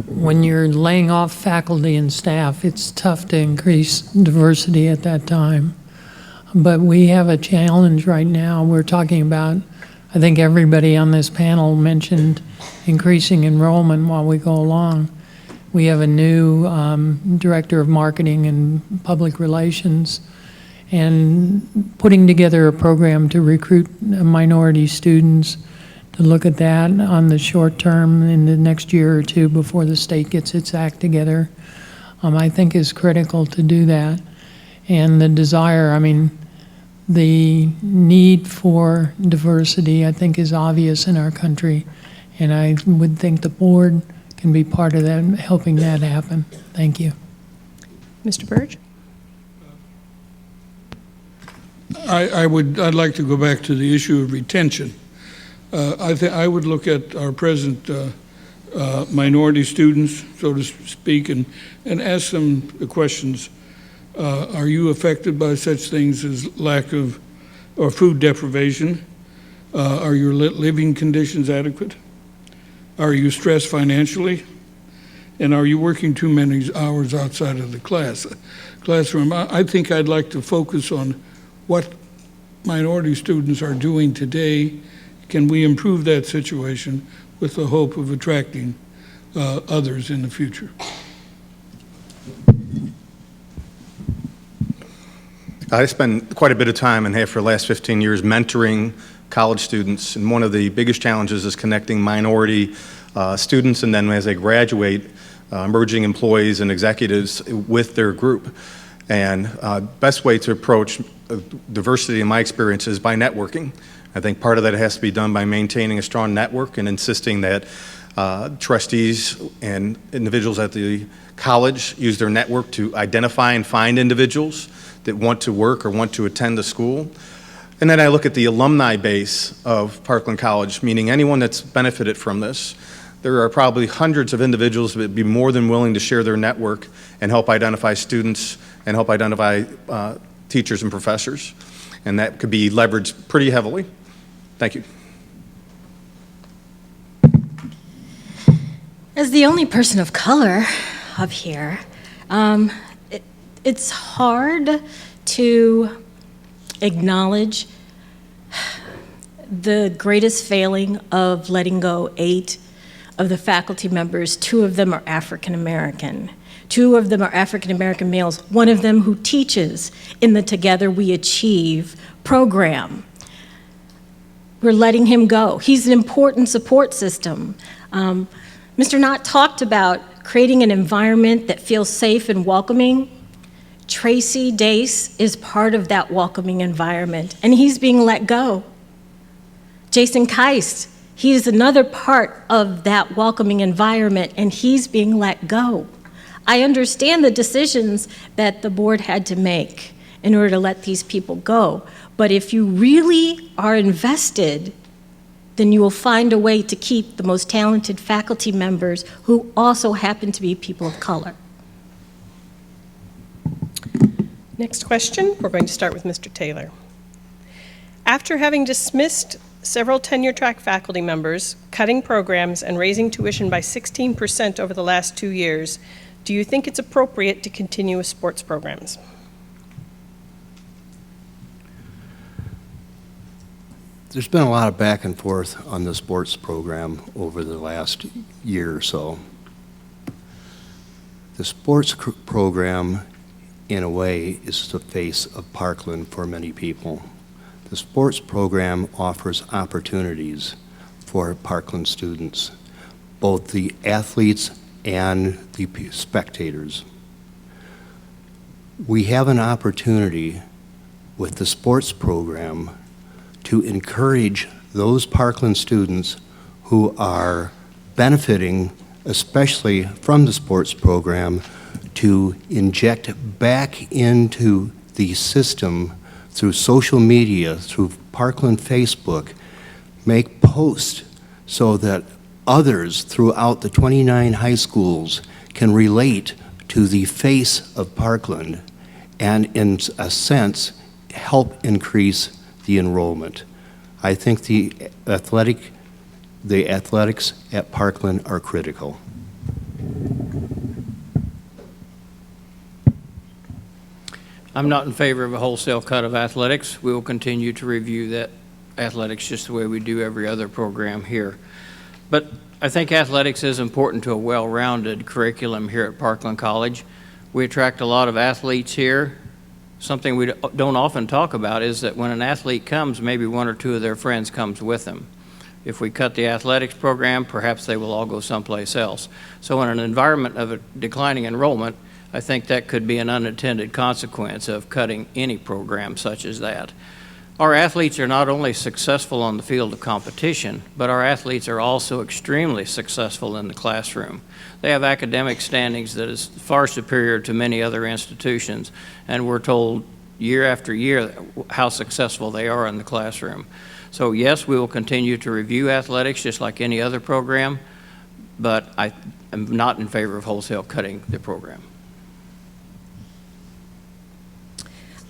When you're laying off faculty and staff, it's tough to increase diversity at that time. But we have a challenge right now. We're talking about, I think everybody on this panel mentioned increasing enrollment while we go along. We have a new director of marketing and public relations, and putting together a program to recruit minority students, to look at that on the short term in the next year or two before the state gets its act together, I think is critical to do that. And the desire, I mean, the need for diversity, I think, is obvious in our country, and I would think the board can be part of that, helping that happen. Thank you. Mr. Burge? I'd like to go back to the issue of retention. I would look at our present minority students, so to speak, and ask them the questions. Are you affected by such things as lack of or food deprivation? Are your living conditions adequate? Are you stressed financially? And are you working too many hours outside of the classroom? I think I'd like to focus on what minority students are doing today. Can we improve that situation with the hope of attracting others in the future? I spent quite a bit of time and have for the last 15 years mentoring college students, and one of the biggest challenges is connecting minority students, and then as they graduate, emerging employees and executives with their group. And best way to approach diversity in my experience is by networking. I think part of that has to be done by maintaining a strong network and insisting that trustees and individuals at the college use their network to identify and find individuals that want to work or want to attend the school. And then I look at the alumni base of Parkland College, meaning anyone that's benefited from this. There are probably hundreds of individuals that would be more than willing to share their network and help identify students and help identify teachers and professors. And that could be leveraged pretty heavily. Thank you. As the only person of color up here, it's hard to acknowledge the greatest failing of letting go 8 of the faculty members. 2 of them are African American. 2 of them are African American males, one of them who teaches in the Together We Achieve program. We're letting him go. He's an important support system. Mr. Knott talked about creating an environment that feels safe and welcoming. Tracy Dace is part of that welcoming environment, and he's being let go. Jason Keist, he is another part of that welcoming environment, and he's being let go. I understand the decisions that the board had to make in order to let these people go, but if you really are invested, then you will find a way to keep the most talented faculty members who also happen to be people of color. Next question, we're going to start with Mr. Taylor. After having dismissed several tenure-track faculty members, cutting programs, and raising tuition by 16% over the last 2 years, do you think it's appropriate to continue with sports programs? There's been a lot of back and forth on the sports program over the last year or so. The sports program, in a way, is the face of Parkland for many people. The sports program offers opportunities for Parkland students, both the athletes and the spectators. We have an opportunity with the sports program to encourage those Parkland students who are benefiting, especially from the sports program, to inject back into the system through social media, through Parkland Facebook, make posts so that others throughout the 29 high schools can relate to the face of Parkland and, in a sense, help increase the enrollment. I think the athletics at Parkland are critical. I'm not in favor of a wholesale cut of athletics. We will continue to review that athletics just the way we do every other program here. But I think athletics is important to a well-rounded curriculum here at Parkland College. We attract a lot of athletes here. Something we don't often talk about is that when an athlete comes, maybe one or two of their friends comes with them. If we cut the athletics program, perhaps they will all go someplace else. So in an environment of a declining enrollment, I think that could be an unintended consequence of cutting any program such as that. Our athletes are not only successful on the field of competition, but our athletes are also extremely successful in the classroom. They have academic standings that is far superior to many other institutions, and we're told year after year how successful they are in the classroom. So yes, we will continue to review athletics just like any other program, but I am not in favor of wholesale cutting the program.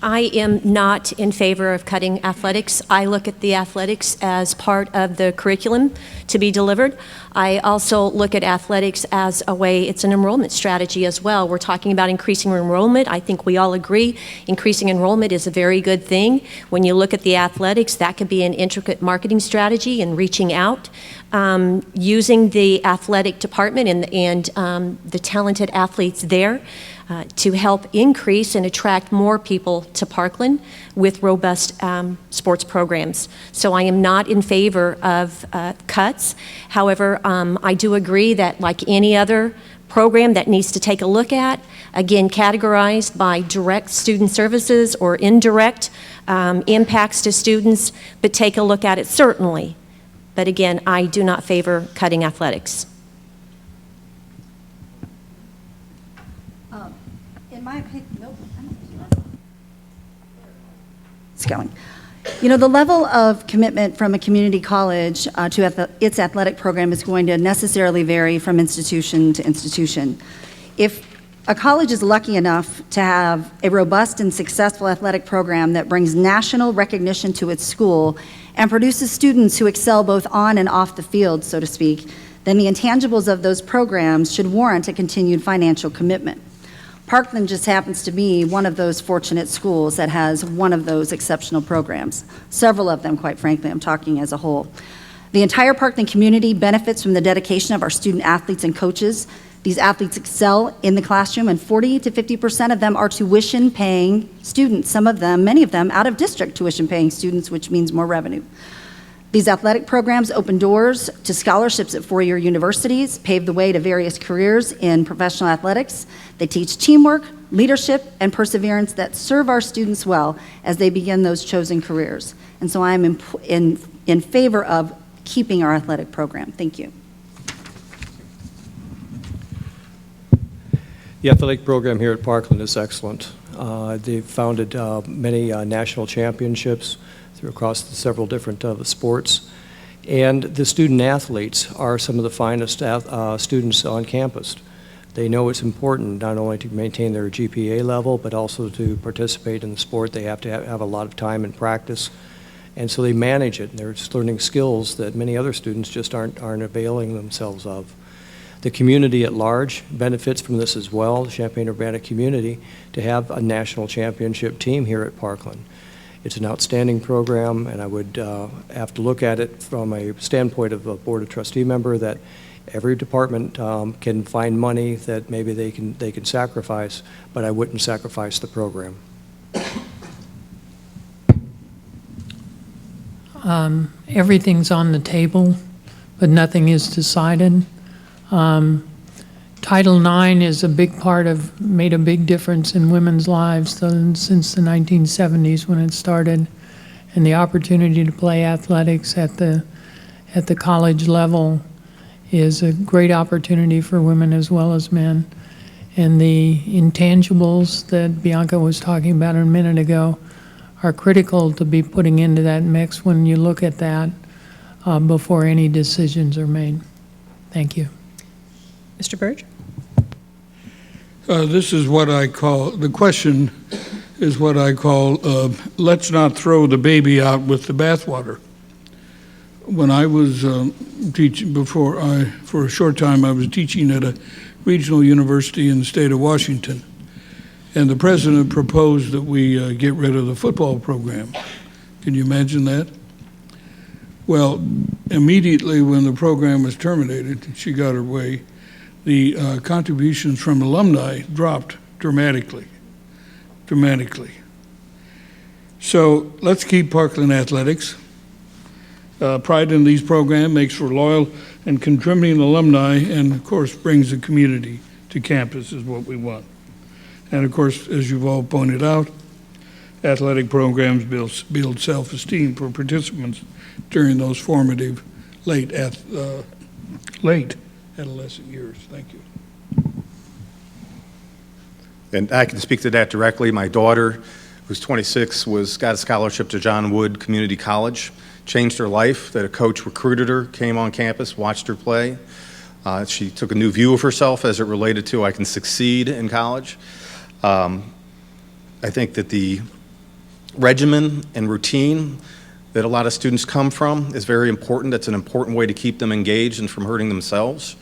I am not in favor of cutting athletics. I look at the athletics as part of the curriculum to be delivered. I also look at athletics as a way, it's an enrollment strategy as well. We're talking about increasing enrollment. I think we all agree increasing enrollment is a very good thing. When you look at the athletics, that could be an intricate marketing strategy and reaching out. Using the athletic department and the talented athletes there to help increase and attract more people to Parkland with robust sports programs. So I am not in favor of cuts. However, I do agree that like any other program that needs to take a look at, again, categorized by direct student services or indirect impacts to students, but take a look at it certainly. But again, I do not favor cutting athletics. In my opinion, nope, I don't know. It's going. You know, the level of commitment from a community college to its athletic program is going to necessarily vary from institution to institution. If a college is lucky enough to have a robust and successful athletic program that brings national recognition to its school and produces students who excel both on and off the field, so to speak, then the intangibles of those programs should warrant a continued financial commitment. Parkland just happens to be one of those fortunate schools that has one of those exceptional programs. Several of them, quite frankly, I'm talking as a whole. The entire Parkland community benefits from the dedication of our student athletes and coaches. These athletes excel in the classroom, and 40 to 50% of them are tuition-paying students, some of them, many of them, out-of-district tuition-paying students, which means more revenue. These athletic programs open doors to scholarships at four-year universities, pave the way to various careers in professional athletics. They teach teamwork, leadership, and perseverance that serve our students well as they begin those chosen careers. And so I am in favor of keeping our athletic program. Thank you. The athletic program here at Parkland is excellent. They've founded many national championships across several different sports. And the student athletes are some of the finest students on campus. They know it's important not only to maintain their GPA level, but also to participate in the sport. They have to have a lot of time and practice. And so they manage it, and they're just learning skills that many other students just aren't availing themselves of. The community at large benefits from this as well, the Champaign-Urbana community, to have a national championship team here at Parkland. It's an outstanding program, and I would have to look at it from a standpoint of a Board of Trustee member that every department can find money that maybe they can sacrifice, but I wouldn't sacrifice the program. Everything's on the table, but nothing is decided. Title IX is a big part of, made a big difference in women's lives since the 1970s when it started, and the opportunity to play athletics at the college level is a great opportunity for women as well as men. And the intangibles that Bianca was talking about a minute ago are critical to be putting into that mix when you look at that before any decisions are made. Thank you. Mr. Burge? This is what I call, the question is what I call, let's not throw the baby out with the bathwater. When I was teaching, for a short time, I was teaching at a regional university in the state of Washington. And the president proposed that we get rid of the football program. Can you imagine that? Well, immediately when the program was terminated, she got her way, the contributions from alumni dropped dramatically. So let's keep Parkland athletics. Pride in these programs makes for loyal and contributing alumni, and of course brings the community to campus is what we want. And of course, as you've all pointed out, athletic programs build self-esteem for participants during those formative late adolescent years. Thank you. And I can speak to that directly. My daughter, who's 26, got a scholarship to John Wood Community College. Changed her life that a coach recruited her, came on campus, watched her play. She took a new view of herself as it related to I can succeed in college. I think that the regimen and routine that a lot of students come from is very important. That's an important way to keep them engaged and from hurting themselves.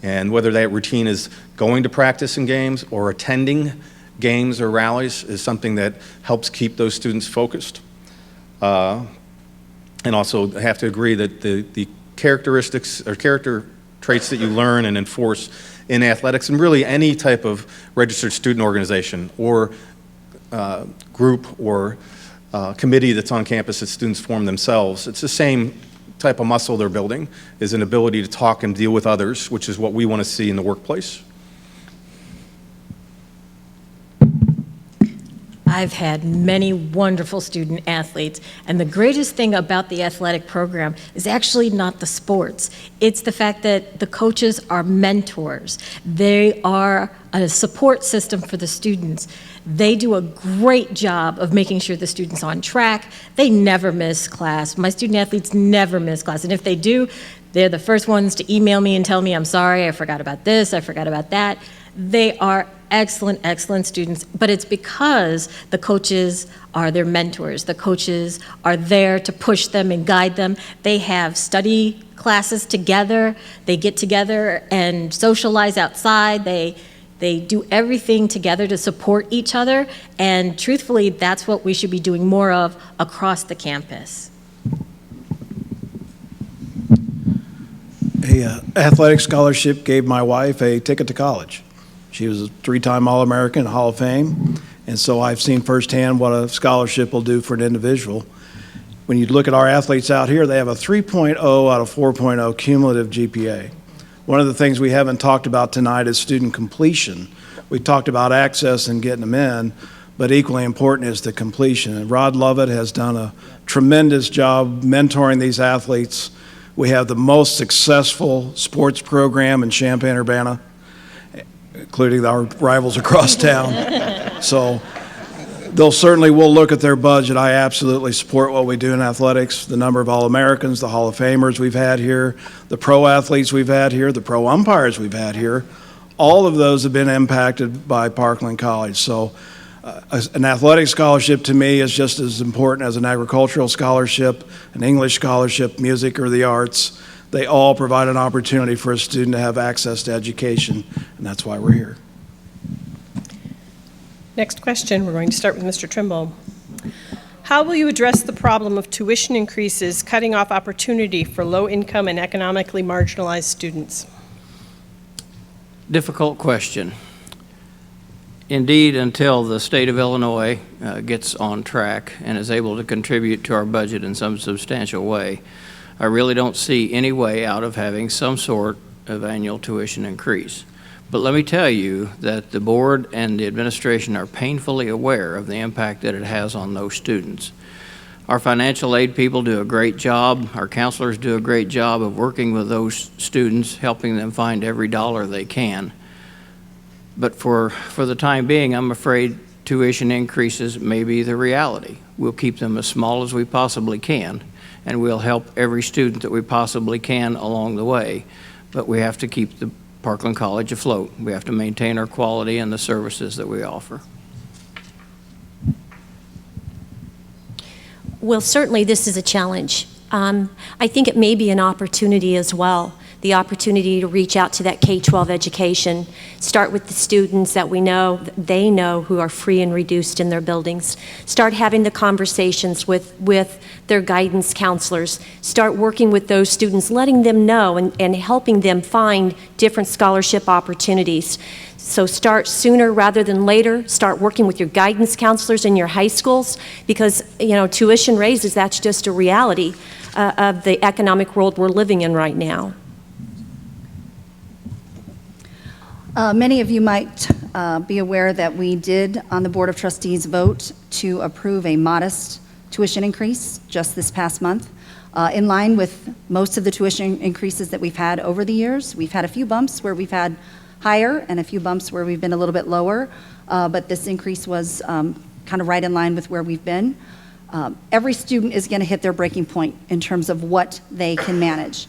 And whether that routine is going to practice in games or attending games or rallies is something that helps keep those students focused. And also have to agree that the characteristics or character traits that you learn and enforce in athletics and really any type of registered student organization or group or committee that's on campus that students form themselves, it's the same type of muscle they're building, is an ability to talk and deal with others, which is what we want to see in the workplace. I've had many wonderful student athletes, and the greatest thing about the athletic program is actually not the sports. It's the fact that the coaches are mentors. They are a support system for the students. They do a great job of making sure the student's on track. They never miss class. My student athletes never miss class, and if they do, they're the first ones to email me and tell me, I'm sorry, I forgot about this, I forgot about that. They are excellent, excellent students, but it's because the coaches are their mentors. The coaches are there to push them and guide them. They have study classes together. They get together and socialize outside. They do everything together to support each other, and truthfully, that's what we should be doing more of across the campus. An athletic scholarship gave my wife a ticket to college. She was a 3-time All-American, Hall of Fame, and so I've seen firsthand what a scholarship will do for an individual. When you look at our athletes out here, they have a 3.0 out of 4.0 cumulative GPA. One of the things we haven't talked about tonight is student completion. We talked about access and getting them in, but equally important is the completion. And Rod Lovett has done a tremendous job mentoring these athletes. We have the most successful sports program in Champaign-Urbana, including our rivals across town. So they'll certainly will look at their budget. I absolutely support what we do in athletics, the number of All-Americans, the Hall of Famers we've had here, the pro athletes we've had here, the pro umpires we've had here. All of those have been impacted by Parkland College. So an athletic scholarship to me is just as important as an agricultural scholarship, an English scholarship, music, or the arts. They all provide an opportunity for a student to have access to education, and that's why we're here. Next question, we're going to start with Mr. Trimble. How will you address the problem of tuition increases cutting off opportunity for low-income and economically marginalized students? Difficult question. Indeed, until the state of Illinois gets on track and is able to contribute to our budget in some substantial way, I really don't see any way out of having some sort of annual tuition increase. But let me tell you that the board and the administration are painfully aware of the impact that it has on those students. Our financial aid people do a great job. Our counselors do a great job of working with those students, helping them find every dollar they can. But for the time being, I'm afraid tuition increases may be the reality. We'll keep them as small as we possibly can, and we'll help every student that we possibly can along the way. But we have to keep the Parkland College afloat. We have to maintain our quality and the services that we offer. Well, certainly this is a challenge. I think it may be an opportunity as well, the opportunity to reach out to that K-12 education, start with the students that we know, they know who are free and reduced in their buildings, start having the conversations with their guidance counselors, start working with those students, letting them know and helping them find different scholarship opportunities. So start sooner rather than later. Start working with your guidance counselors in your high schools because, tuition raises, that's just a reality of the economic world we're living in right now. Many of you might be aware that we did, on the Board of Trustees, vote to approve a modest tuition increase just this past month. In line with most of the tuition increases that we've had over the years. We've had a few bumps where we've had higher and a few bumps where we've been a little bit lower, but this increase was kind of right in line with where we've been. Every student is going to hit their breaking point in terms of what they can manage.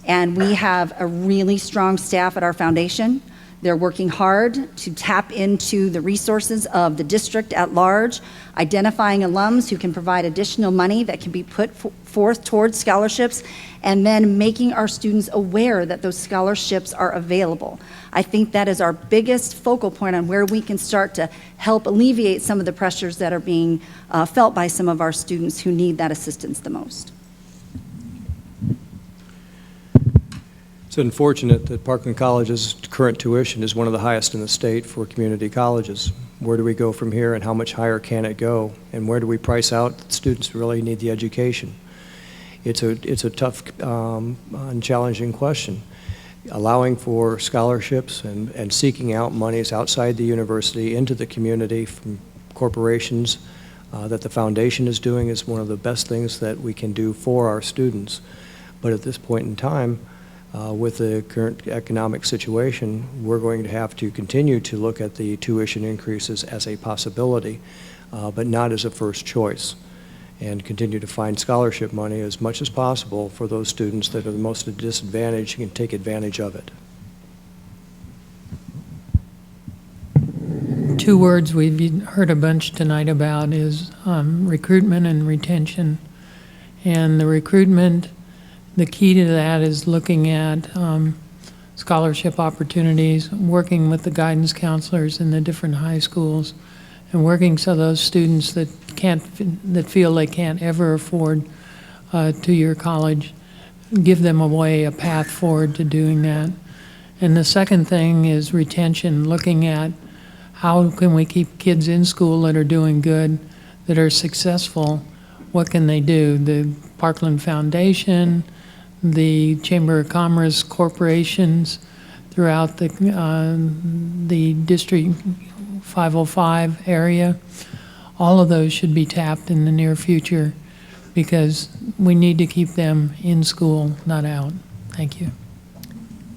And we have a really strong staff at our foundation. They're working hard to tap into the resources of the district at large, identifying alums who can provide additional money that can be put forth towards scholarships, and then making our students aware that those scholarships are available. I think that is our biggest focal point on where we can start to help alleviate some of the pressures that are being felt by some of our students who need that assistance the most. It's unfortunate that Parkland College's current tuition is one of the highest in the state for community colleges. Where do we go from here, and how much higher can it go? And where do we price out that students who really need the education? It's a tough and challenging question. Allowing for scholarships and seeking out monies outside the university into the community from corporations that the foundation is doing is one of the best things that we can do for our students. But at this point in time, with the current economic situation, we're going to have to continue to look at the tuition increases as a possibility, but not as a first choice, and continue to find scholarship money as much as possible for those students that are the most disadvantaged and can take advantage of it. Two words we've heard a bunch tonight about is recruitment and retention. And the recruitment, the key to that is looking at scholarship opportunities, working with the guidance counselors in the different high schools, and working so those students that feel they can't ever afford to your college, give them a path forward to doing that. And the second thing is retention, looking at how can we keep kids in school that are doing good, that are successful. What can they do? The Parkland Foundation, the Chamber of Commerce corporations throughout the District 505 area, all of those should be tapped in the near future because we need to keep them in school, not out. Thank you.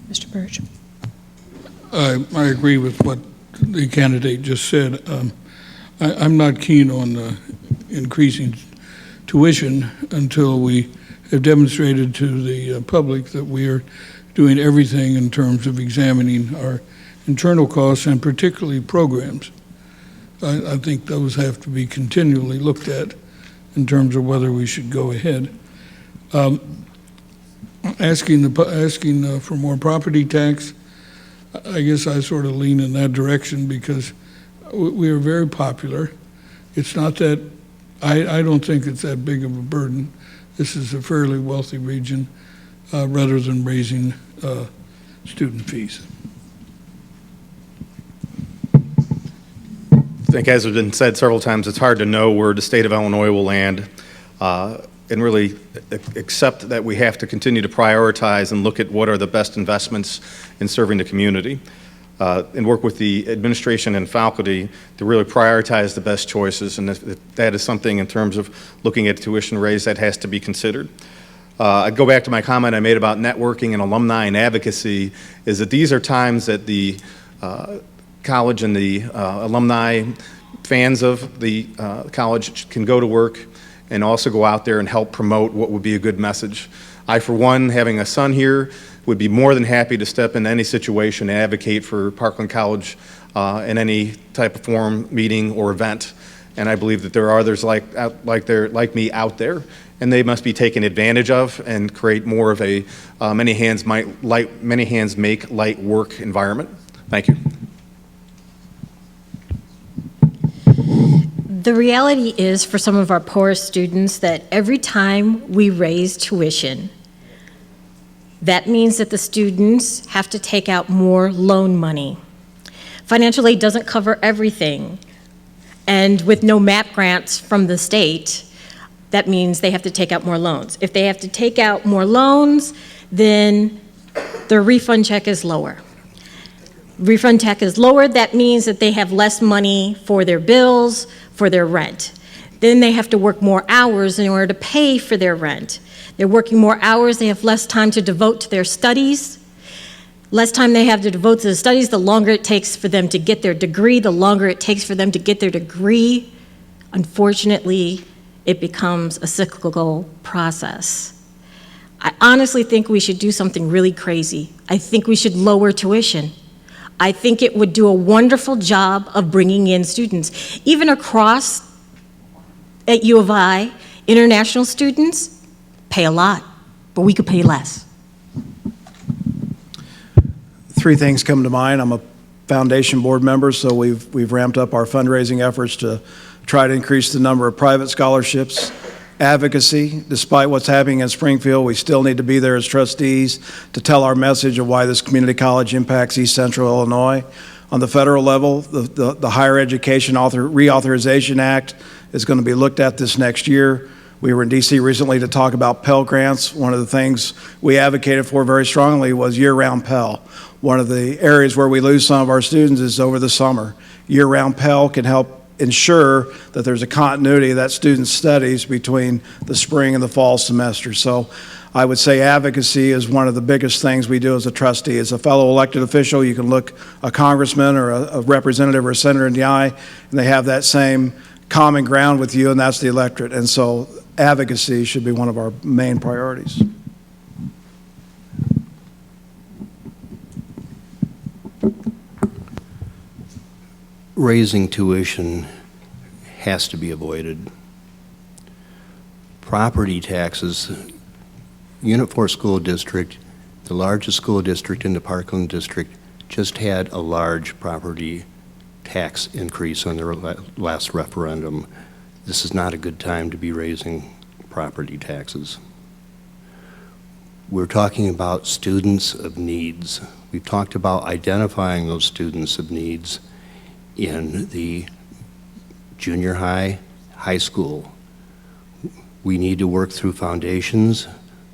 Mr. Birch. I agree with what the candidate just said. I'm not keen on increasing tuition until we have demonstrated to the public that we are doing everything in terms of examining our internal costs and particularly programs. I think those have to be continually looked at in terms of whether we should go ahead. Asking for more property tax, I guess I sort of lean in that direction because we are very popular. It's not that I don't think it's that big of a burden. This is a fairly wealthy region rather than raising student fees. I think, as has been said several times, it's hard to know where the state of Illinois will land, and really accept that we have to continue to prioritize and look at what are the best investments in serving the community, and work with the administration and faculty to really prioritize the best choices. And that is something in terms of looking at tuition raise that has to be considered. I'd go back to my comment I made about networking and alumni and advocacy, is that these are times that the college and the alumni, fans of the college, can go to work and also go out there and help promote what would be a good message. I, for one, having a son here, would be more than happy to step in any situation and advocate for Parkland College in any type of forum, meeting, or event. And I believe that there are others like me out there, and they must be taken advantage of and create more of a many hands make light work environment. Thank you. The reality is, for some of our poorest students, that every time we raise tuition, that means that the students have to take out more loan money. Financial aid doesn't cover everything, and with no MAP grants from the state, that means they have to take out more loans. If they have to take out more loans, then their refund check is lower. Refund check is lower, that means that they have less money for their bills, for their rent. Then they have to work more hours in order to pay for their rent. They're working more hours, they have less time to devote to their studies. Less time they have to devote to the studies, the longer it takes for them to get their degree, the longer it takes for them to get their degree. Unfortunately, it becomes a cyclical process. I honestly think we should do something really crazy. I think we should lower tuition. I think it would do a wonderful job of bringing in students. Even across at U of I, international students pay a lot, but we could pay less. Three things come to mind. I'm a foundation board member, so we've ramped up our fundraising efforts to try to increase the number of private scholarships. Advocacy, despite what's happening in Springfield, we still need to be there as trustees to tell our message of why this community college impacts East Central Illinois. On the federal level, the Higher Education Reauthorization Act is going to be looked at this next year. We were in DC recently to talk about Pell Grants. One of the things we advocated for very strongly was year-round Pell. One of the areas where we lose some of our students is over the summer. Year-round Pell can help ensure that there's a continuity of that student's studies between the spring and the fall semester. So I would say advocacy is one of the biggest things we do as a trustee. As a fellow elected official, you can look a congressman or a representative or a senator in the eye, and they have that same common ground with you, and that's the electorate. And so advocacy should be one of our main priorities. Raising tuition has to be avoided. Property taxes, Unit 4 School District, the largest school district in the Parkland District, just had a large property tax increase on their last referendum. This is not a good time to be raising property taxes. We're talking about students of needs. We've talked about identifying those students of needs in the junior high, high school. We need to work through foundations.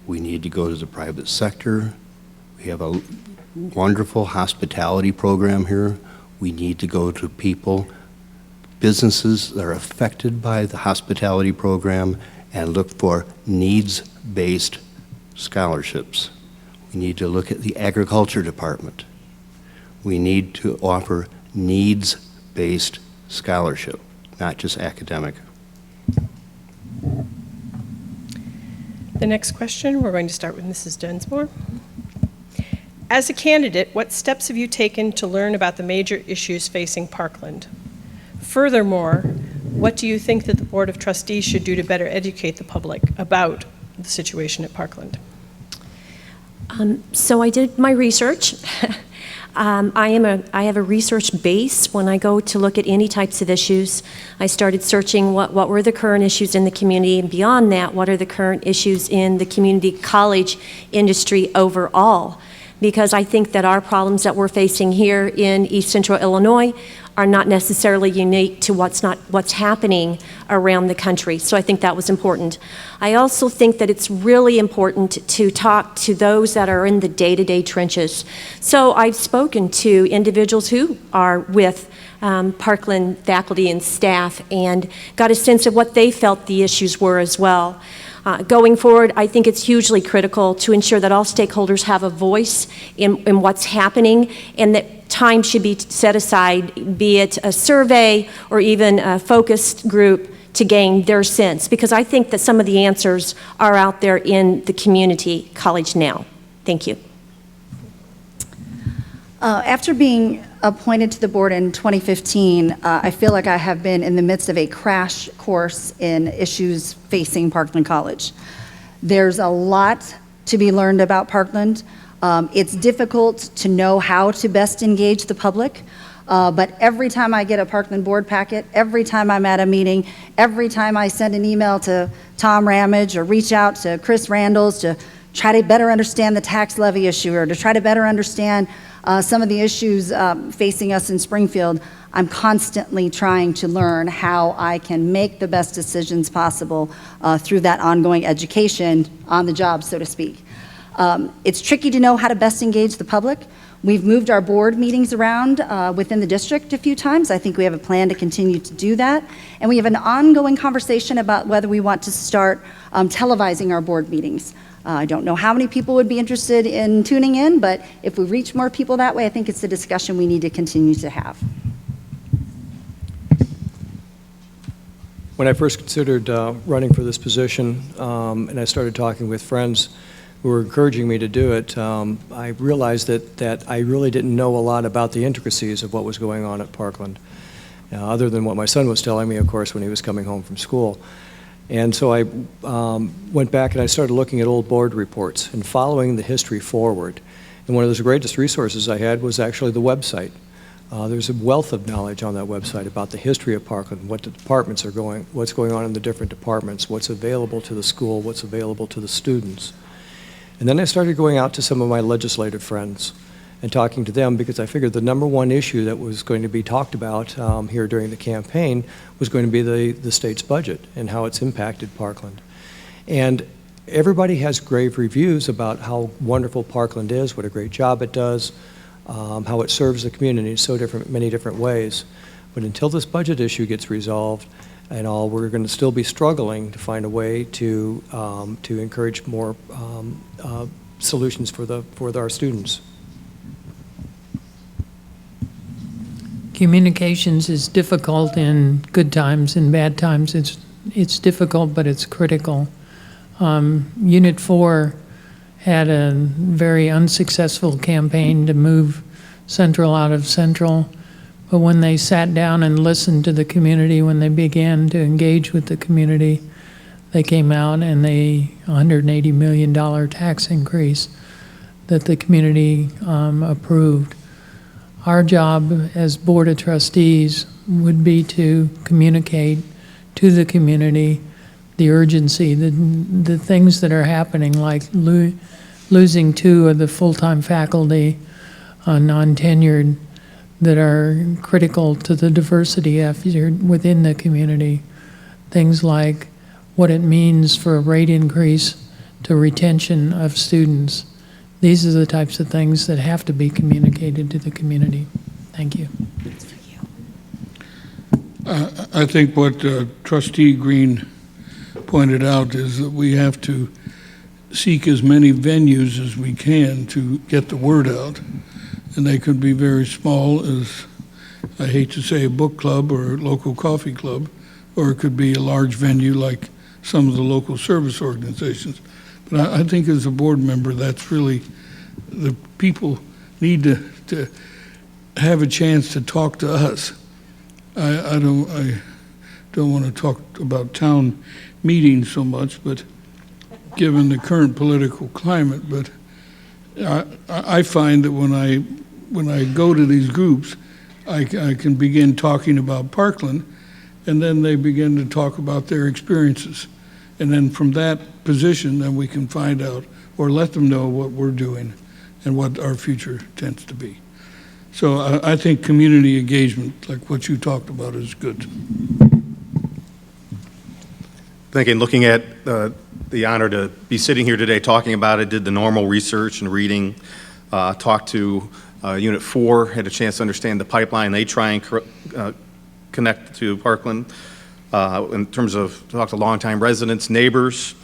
We need to go to the private sector. We have a wonderful hospitality program here. We need to go to people, businesses that are affected by the hospitality program, and look for needs-based scholarships. We need to look at the agriculture department. We need to offer needs-based scholarship, not just academic. The next question, we're going to start with Mrs. Densmore. As a candidate, what steps have you taken to learn about the major issues facing Parkland? Furthermore, what do you think that the Board of Trustees should do to better educate the public about the situation at Parkland? So I did my research, I have a research base when I go to look at any types of issues. I started searching what were the current issues in the community, and beyond that, what are the current issues in the community college industry overall. Because I think that our problems that we're facing here in East Central Illinois are not necessarily unique to what's happening around the country. So I think that was important. I also think that it's really important to talk to those that are in the day-to-day trenches. So I've spoken to individuals who are with Parkland faculty and staff and got a sense of what they felt the issues were as well. Going forward, I think it's hugely critical to ensure that all stakeholders have a voice in what's happening, and that time should be set aside, be it a survey or even a focused group, to gain their sense, because I think that some of the answers are out there in the community college now. Thank you. After being appointed to the board in 2015, I feel like I have been in the midst of a crash course in issues facing Parkland College. There's a lot to be learned about Parkland. It's difficult to know how to best engage the public, but every time I get a Parkland board packet, every time I'm at a meeting, every time I send an email to Tom Ramage or reach out to Chris Randalls to try to better understand the tax levy issue or to try to better understand some of the issues facing us in Springfield, I'm constantly trying to learn how I can make the best decisions possible through that ongoing education on the job, so to speak. It's tricky to know how to best engage the public. We've moved our board meetings around within the district a few times. I think we have a plan to continue to do that. And we have an ongoing conversation about whether we want to start televising our board meetings. I don't know how many people would be interested in tuning in, but if we reach more people that way, I think it's a discussion we need to continue to have. When I first considered running for this position, and I started talking with friends who were encouraging me to do it, I realized that I really didn't know a lot about the intricacies of what was going on at Parkland, other than what my son was telling me, of course, when he was coming home from school. And so I went back and I started looking at old board reports and following the history forward. And one of the greatest resources I had was actually the website. There's a wealth of knowledge on that website about the history of Parkland, what the departments are going, what's going on in the different departments, what's available to the school, what's available to the students. And then I started going out to some of my legislative friends and talking to them, because I figured the number one issue that was going to be talked about here during the campaign was going to be the state's budget and how it's impacted Parkland. And everybody has grave reviews about how wonderful Parkland is, what a great job it does, how it serves the community in many different ways. But until this budget issue gets resolved and all, we're going to still be struggling to find a way to encourage more solutions for our students. Communications is difficult in good times and bad times. It's difficult, but it's critical. Unit 4 had a very unsuccessful campaign to move Central out of Central, but when they sat down and listened to the community, when they began to engage with the community, they came out and the $180 million tax increase that the community approved. Our job as Board of Trustees would be to communicate to the community the urgency, the things that are happening, like losing 2 of the full-time faculty, non-tenured, that are critical to the diversity effort within the community. Things like what it means for a rate increase to retention of students. These are the types of things that have to be communicated to the community. Thank you. I think what Trustee Green pointed out is that we have to seek as many venues as we can to get the word out. And they could be very small, as I hate to say, a book club or a local coffee club, or it could be a large venue like some of the local service organizations. But I think as a board member, that's really, the people need to have a chance to talk to us. I don't want to talk about town meetings so much, but given the current political climate, but I find that when I when I go to these groups, I can begin talking about Parkland, and then they begin to talk about their experiences. And then from that position, then we can find out or let them know what we're doing and what our future tends to be. So I think community engagement, like what you talked about, is good. Thinking, looking at the honor to be sitting here today talking about it, did the normal research and reading, talked to Unit 4, had a chance to understand the pipeline they try and connect to Parkland, in terms of talk to longtime residents, neighbors,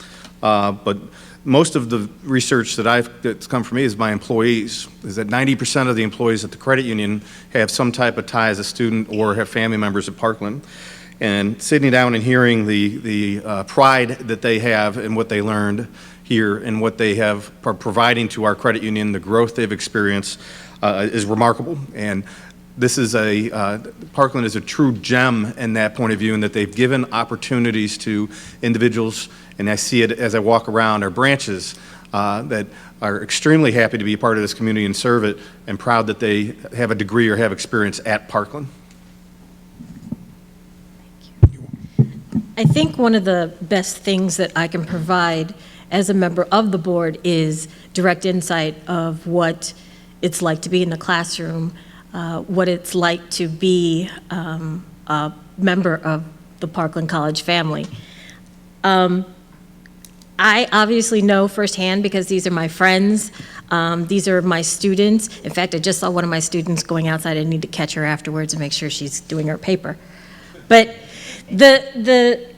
but most of the research that's come from me is my employees, is that 90% of the employees at the credit union have some type of tie as a student or have family members at Parkland. And sitting down and hearing the pride that they have in what they learned here and what they are providing to our credit union, the growth they've experienced is remarkable. And this is Parkland is a true gem in that point of view, in that they've given opportunities to individuals, and I see it as I walk around our branches, that are extremely happy to be a part of this community and serve it, and proud that they have a degree or have experience at Parkland. I think one of the best things that I can provide as a member of the board is direct insight of what it's like to be in the classroom, what it's like to be a member of the Parkland College family. I obviously know firsthand, because these are my friends, these are my students. In fact, I just saw one of my students going outside. I need to catch her afterwards and make sure she's doing her paper. But the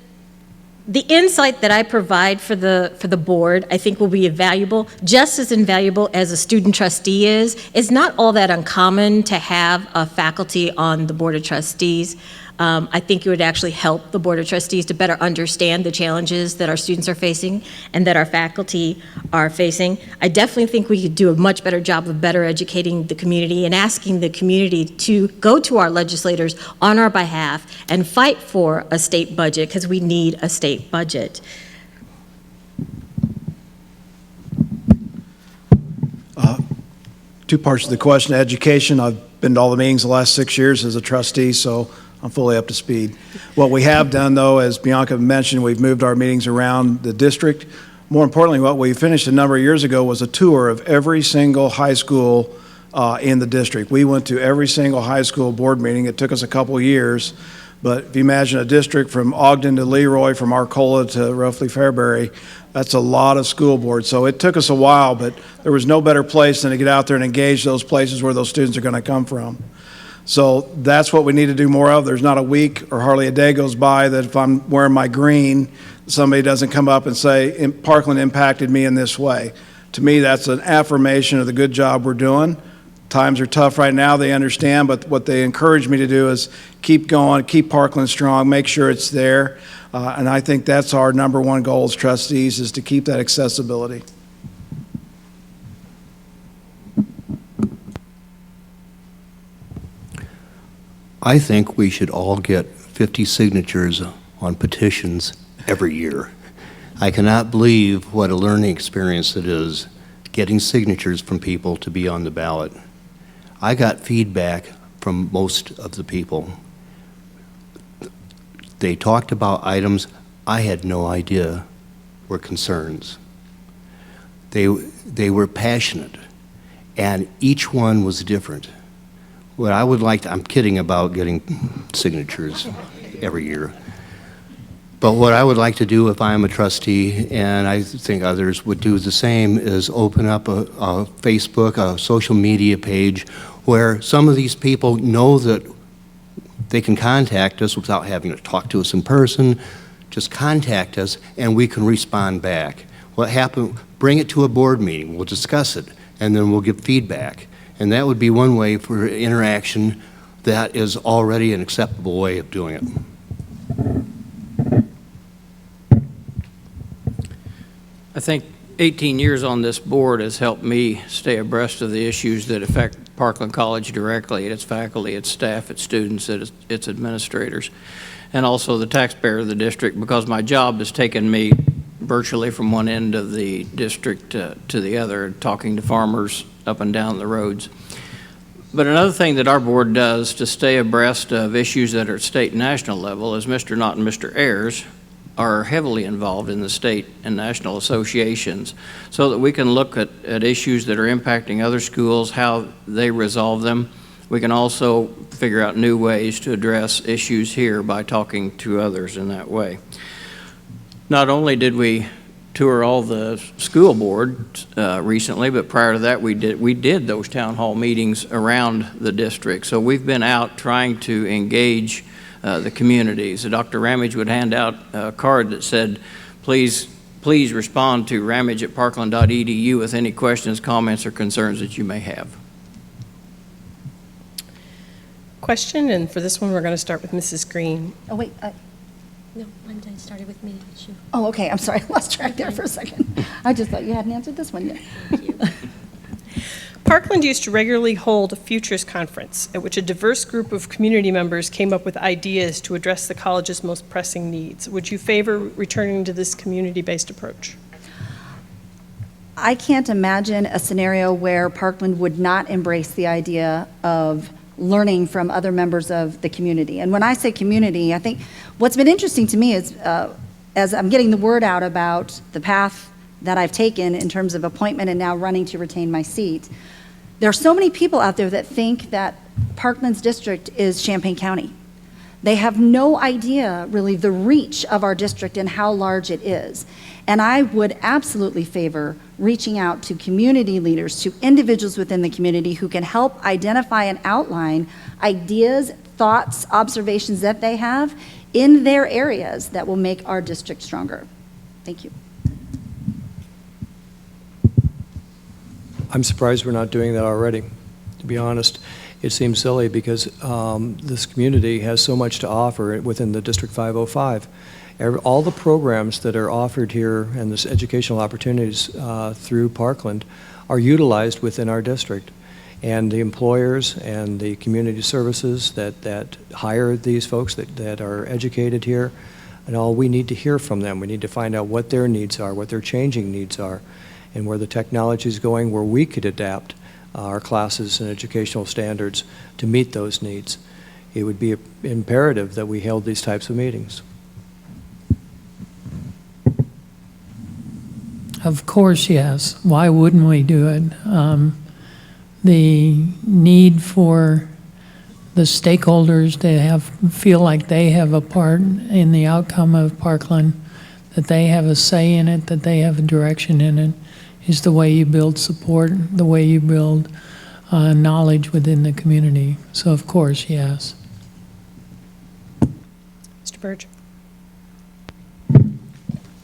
insight that I provide for the board, I think, will be invaluable, just as invaluable as a student trustee is. It's not all that uncommon to have a faculty on the board of trustees. I think it would actually help the board of trustees to better understand the challenges that our students are facing and that our faculty are facing. I definitely think we could do a much better job of better educating the community and asking the community to go to our legislators on our behalf and fight for a state budget, because we need a state budget. Two parts of the question. Education, I've been to all the meetings the last 6 years as a trustee, so I'm fully up to speed. What we have done, though, as Bianca mentioned, we've moved our meetings around the district. More importantly, what we finished a number of years ago was a tour of every single high school in the district. We went to every single high school board meeting. It took us a couple years, but if you imagine a district from Ogden to Leroy, from Arcola to roughly Fairbury, that's a lot of school boards. So it took us a while, but there was no better place than to get out there and engage those places where those students are going to come from. So that's what we need to do more of. There's not a week or hardly a day goes by that if I'm wearing my green, somebody doesn't come up and say, Parkland impacted me in this way. To me, that's an affirmation of the good job we're doing. Times are tough right now, they understand, but what they encourage me to do is keep going, keep Parkland strong, make sure it's there. And I think that's our number one goal as trustees, is to keep that accessibility. I think we should all get 50 signatures on petitions every year. I cannot believe what a learning experience it is, getting signatures from people to be on the ballot. I got feedback from most of the people. They talked about items I had no idea were concerns. They were passionate, and each one was different. What I would like to, I'm kidding about getting signatures every year, but what I would like to do if I'm a trustee, and I think others would do the same, is open up a Facebook, a social media page, where some of these people know that they can contact us without having to talk to us in person. Just contact us and we can respond back. What happened, bring it to a board meeting, we'll discuss it, and then we'll give feedback. And that would be one way for interaction that is already an acceptable way of doing it. I think 18 years on this board has helped me stay abreast of the issues that affect Parkland College directly, its faculty, its staff, its students, its administrators, and also the taxpayer of the district, because my job has taken me virtually from one end of the district to the other, talking to farmers up and down the roads. But another thing that our board does to stay abreast of issues that are at state and national level is Mr. Knott and Mr. Ayers are heavily involved in the state and national associations so that we can look at issues that are impacting other schools, how they resolve them. We can also figure out new ways to address issues here by talking to others in that way. Not only did we tour all the school boards recently, but prior to that we did those town hall meetings around the district. So we've been out trying to engage the communities. Dr. Ramage would hand out a card that said, please respond to ramage@parkland.edu with any questions, comments, or concerns that you may have. Question, and for this one, we're going to start with Mrs. Green. Oh, wait. No, mine started with me. Oh, okay. I'm sorry. I lost track there for a second. I just thought you hadn't answered this one yet. Parkland used to regularly hold a Futures Conference at which a diverse group of community members came up with ideas to address the college's most pressing needs. Would you favor returning to this community-based approach? I can't imagine a scenario where Parkland would not embrace the idea of learning from other members of the community. And when I say community, I think what's been interesting to me is as I'm getting the word out about the path that I've taken in terms of appointment and now running to retain my seat, there are so many people out there that think that Parkland's district is Champaign County. They have no idea really the reach of our district and how large it is. And I would absolutely favor reaching out to community leaders, to individuals within the community who can help identify and outline ideas, thoughts, observations that they have in their areas that will make our district stronger. Thank you. I'm surprised we're not doing that already, to be honest. It seems silly because this community has so much to offer within the District 505. All the programs that are offered here and this educational opportunities through Parkland are utilized within our district. And the employers and the community services that hire these folks that are educated here, and all, we need to hear from them. We need to find out what their needs are, what their changing needs are, and where the technology is going, where we could adapt our classes and educational standards to meet those needs. It would be imperative that we held these types of meetings. Of course, yes. Why wouldn't we do it? The need for the stakeholders to feel like they have a part in the outcome of Parkland, that they have a say in it, that they have a direction in it, is the way you build support, the way you build knowledge within the community. So, of course, yes. Mr. Burge.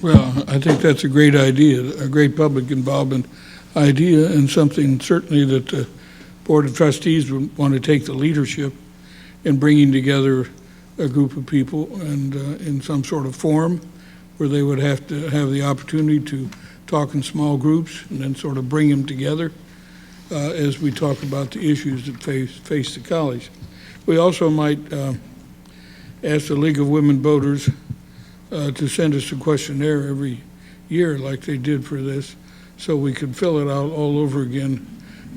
Well, I think that's a great idea, a great public involvement idea, and something certainly that the Board of Trustees would want to take the leadership in bringing together a group of people and in some sort of forum where they would have to have the opportunity to talk in small groups and then sort of bring them together as we talk about the issues that face the college. We also might ask the League of Women Voters to send us a questionnaire every year like they did for this, so we could fill it out all over again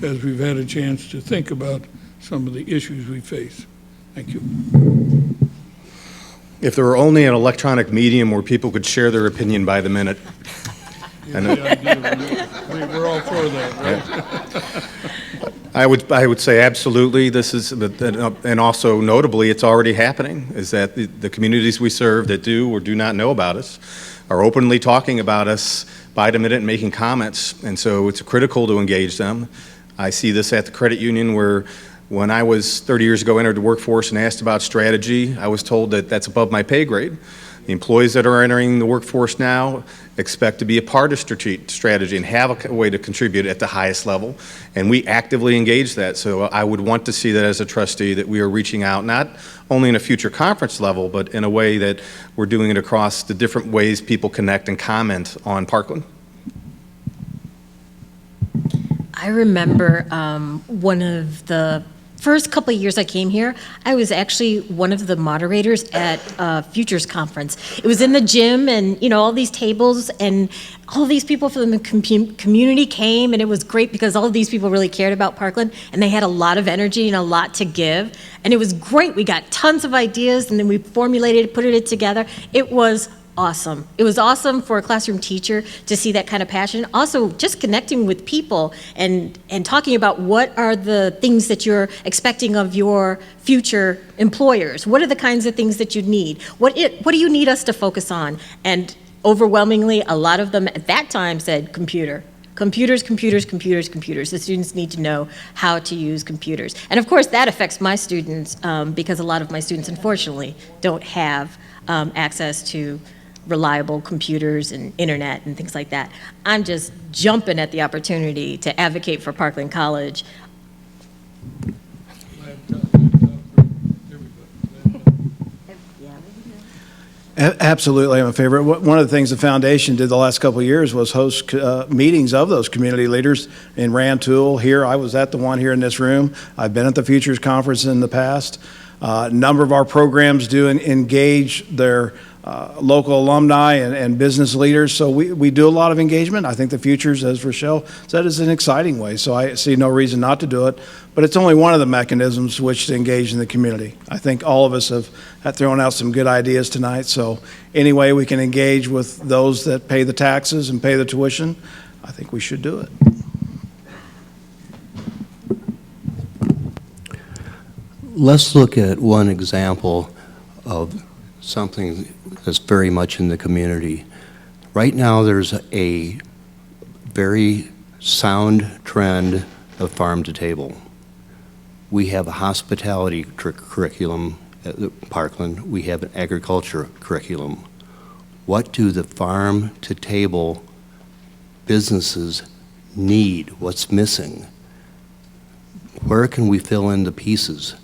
as we've had a chance to think about some of the issues we face. Thank you. If there were only an electronic medium where people could share their opinion by the minute. We're all for that, right? I would say absolutely. This is, and also notably, it's already happening. Is that the communities we serve that do or do not know about us are openly talking about us by the minute and making comments, and so it's critical to engage them. I see this at the credit union where, when I was 30 years ago entered the workforce and asked about strategy, I was told that that's above my pay grade. The employees that are entering the workforce now expect to be a part of strategy and have a way to contribute at the highest level, and we actively engage that. So I would want to see that as a trustee, that we are reaching out not only in a future conference level, but in a way that we're doing it across the different ways people connect and comment on Parkland. I remember one of the first couple of years I came here, I was actually one of the moderators at a Futures Conference. It was in the gym, and all these tables, and all these people from the community came, and it was great because all of these people really cared about Parkland, and they had a lot of energy and a lot to give, and it was great. We got tons of ideas, and then we formulated, put it together. It was awesome. It was awesome for a classroom teacher to see that kind of passion. Also, just connecting with people and talking about what are the things that you're expecting of your future employers. What are the kinds of things that you need? What do you need us to focus on? And overwhelmingly, a lot of them at that time said computer. Computers, computers, computers, computers. The students need to know how to use computers. And of course, that affects my students because a lot of my students, unfortunately, don't have access to reliable computers and internet and things like that. I'm just jumping at the opportunity to advocate for Parkland College. Absolutely, I'm a favorite. One of the things the foundation did the last couple of years was host meetings of those community leaders in Rantoul. Here, I was at the one here in this room. I've been at the Futures Conference in the past. A number of our programs do engage their local alumni and business leaders, so we do a lot of engagement. I think the Futures, as Rochelle said, is an exciting way, so I see no reason not to do it, but it's only one of the mechanisms which to engage in the community. I think all of us have thrown out some good ideas tonight, so any way we can engage with those that pay the taxes and pay the tuition, I think we should do it. Let's look at one example of something that's very much in the community. Right now, there's a very sound trend of farm to table. We have a hospitality curriculum at Parkland. We have an agriculture curriculum. What do the farm to table businesses need? What's missing? Where can we fill in the pieces?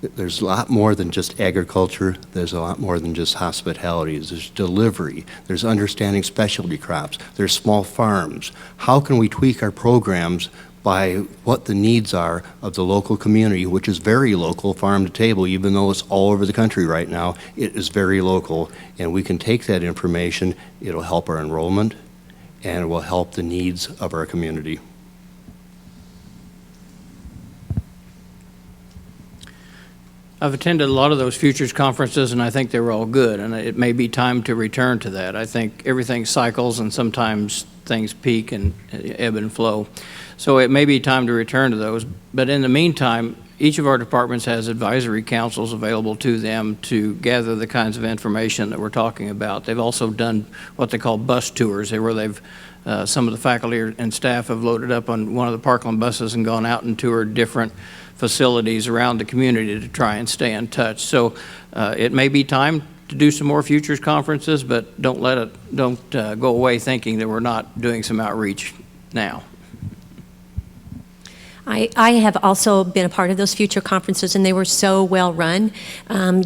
There's a lot more than just agriculture. There's a lot more than just hospitality. There's delivery. There's understanding specialty crops. There's small farms. How can we tweak our programs by what the needs are of the local community, which is very local, farm to table, even though it's all over the country right now, it is very local, and we can take that information. It'll help our enrollment, and it will help the needs of our community. I've attended a lot of those futures conferences, and I think they were all good, and it may be time to return to that. I think everything cycles, and sometimes things peak and ebb and flow. So it may be time to return to those. But in the meantime, each of our departments has advisory councils available to them to gather the kinds of information that we're talking about. They've also done what they call bus tours, where they've some of the faculty and staff have loaded up on one of the Parkland buses and gone out and toured different facilities around the community to try and stay in touch. So it may be time to do some more futures conferences, but don't go away thinking that we're not doing some outreach now. I have also been a part of those future conferences, and they were so well run.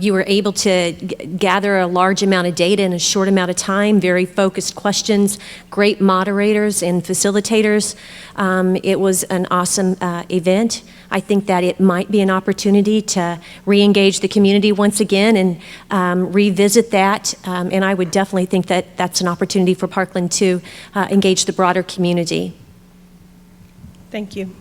You were able to gather a large amount of data in a short amount of time, very focused questions, great moderators and facilitators. It was an awesome event. I think that it might be an opportunity to re-engage the community once again and revisit that. And I would definitely think that that's an opportunity for Parkland to engage the broader community. Thank you.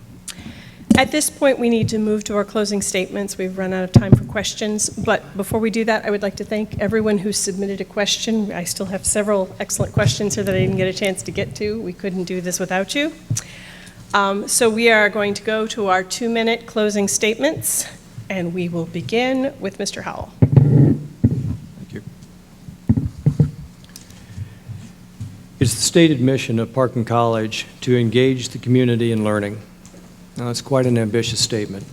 At this point, we need to move to our closing statements. We've run out of time for questions, but before we do that, I would like to thank everyone who submitted a question. I still have several excellent questions here that I didn't get a chance to get to. We couldn't do this without you. So we are going to go to our 2-minute closing statements, and we will begin with Mr. Howell. Thank you. It's the stated mission of Parkland College to engage the community in learning. Now, that's quite an ambitious statement,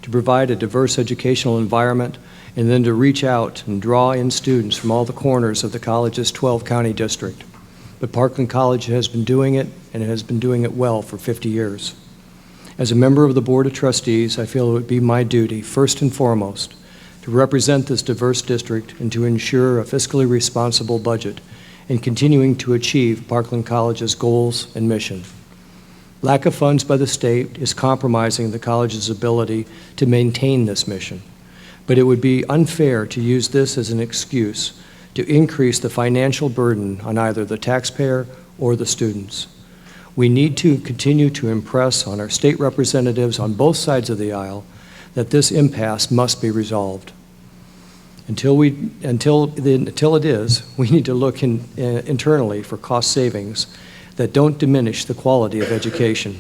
to provide a diverse educational environment and then to reach out and draw in students from all the corners of the college's 12-county district. But Parkland College has been doing it, and it has been doing it well for 50 years. As a member of the Board of Trustees, I feel it would be my duty, first and foremost, to represent this diverse district and to ensure a fiscally responsible budget and continuing to achieve Parkland College's goals and mission. Lack of funds by the state is compromising the college's ability to maintain this mission. But it would be unfair to use this as an excuse to increase the financial burden on either the taxpayer or the students. We need to continue to impress on our state representatives on both sides of the aisle that this impasse must be resolved. Until it is, we need to look internally for cost savings that don't diminish the quality of education.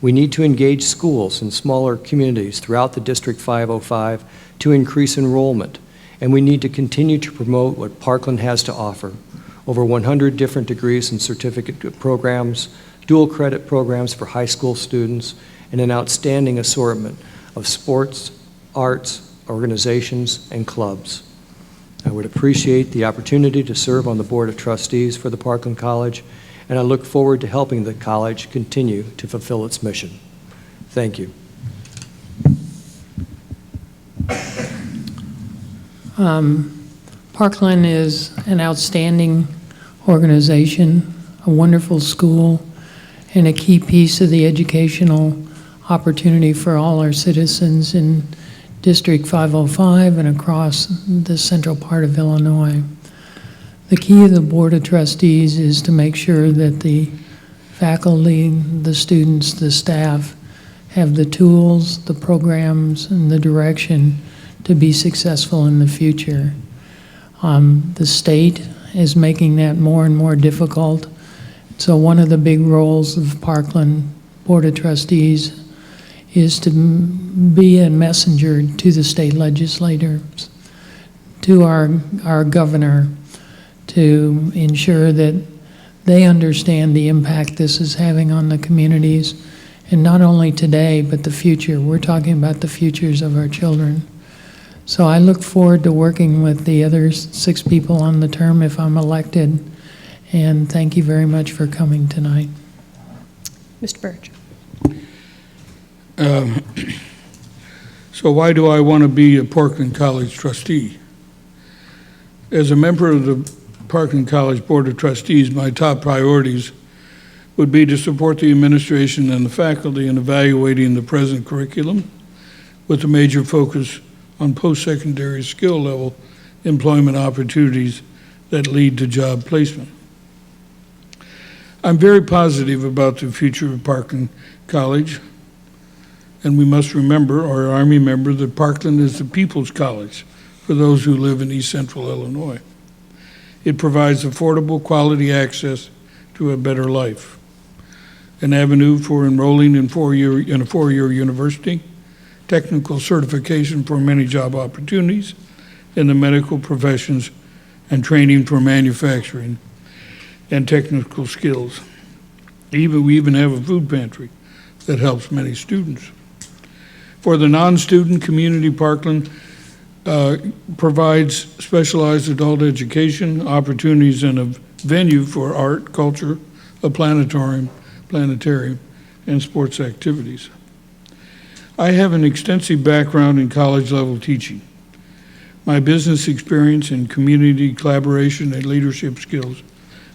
We need to engage schools and smaller communities throughout the District 505 to increase enrollment, and we need to continue to promote what Parkland has to offer. Over 100 different degrees and certificate programs, dual credit programs for high school students, and an outstanding assortment of sports, arts, organizations, and clubs. I would appreciate the opportunity to serve on the Board of Trustees for the Parkland College, and I look forward to helping the college continue to fulfill its mission. Thank you. Parkland is an outstanding organization, a wonderful school, and a key piece of the educational opportunity for all our citizens in District 505 and across the central part of Illinois. The key of the Board of Trustees is to make sure that the faculty, the students, the staff have the tools, the programs, and the direction to be successful in the future. The state is making that more and more difficult. So one of the big roles of Parkland Board of Trustees is to be a messenger to the state legislators, to our governor, to ensure that they understand the impact this is having on the communities, and not only today, but the future. We're talking about the futures of our children. So I look forward to working with the other 6 people on the term if I'm elected, and thank you very much for coming tonight. Mr. Burge. So why do I want to be a Parkland College trustee? As a member of the Parkland College Board of Trustees, my top priorities would be to support the administration and the faculty in evaluating the present curriculum with a major focus on post-secondary skill level employment opportunities that lead to job placement. I'm very positive about the future of Parkland College, and we must remember, or Army member, that Parkland is the people's college for those who live in East Central Illinois. It provides affordable, quality access to a better life, an avenue for enrolling in a four-year university, technical certification for many job opportunities in the medical professions, and training for manufacturing and technical skills. We even have a food pantry that helps many students. For the non-student community, Parkland provides specialized adult education opportunities and a venue for art, culture, a planetarium, and sports activities. I have an extensive background in college-level teaching. My business experience in community collaboration and leadership skills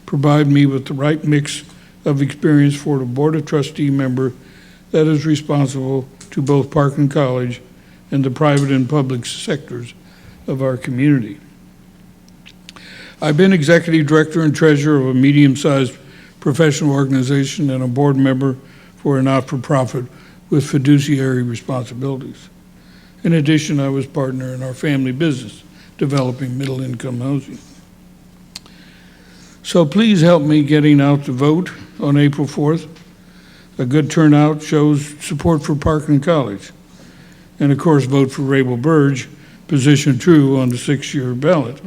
provide me with the right mix of experience for the Board of Trustee member that is responsible to both Parkland College and the private and public sectors of our community. I've been executive director and treasurer of a medium-sized professional organization and a board member for a not-for-profit with fiduciary responsibilities. In addition, I was partner in our family business, developing middle-income housing. So please help me getting out to vote on April 4th. A good turnout shows support for Parkland College. And of course, vote for Rabel Burge, position true on the 6-year ballot.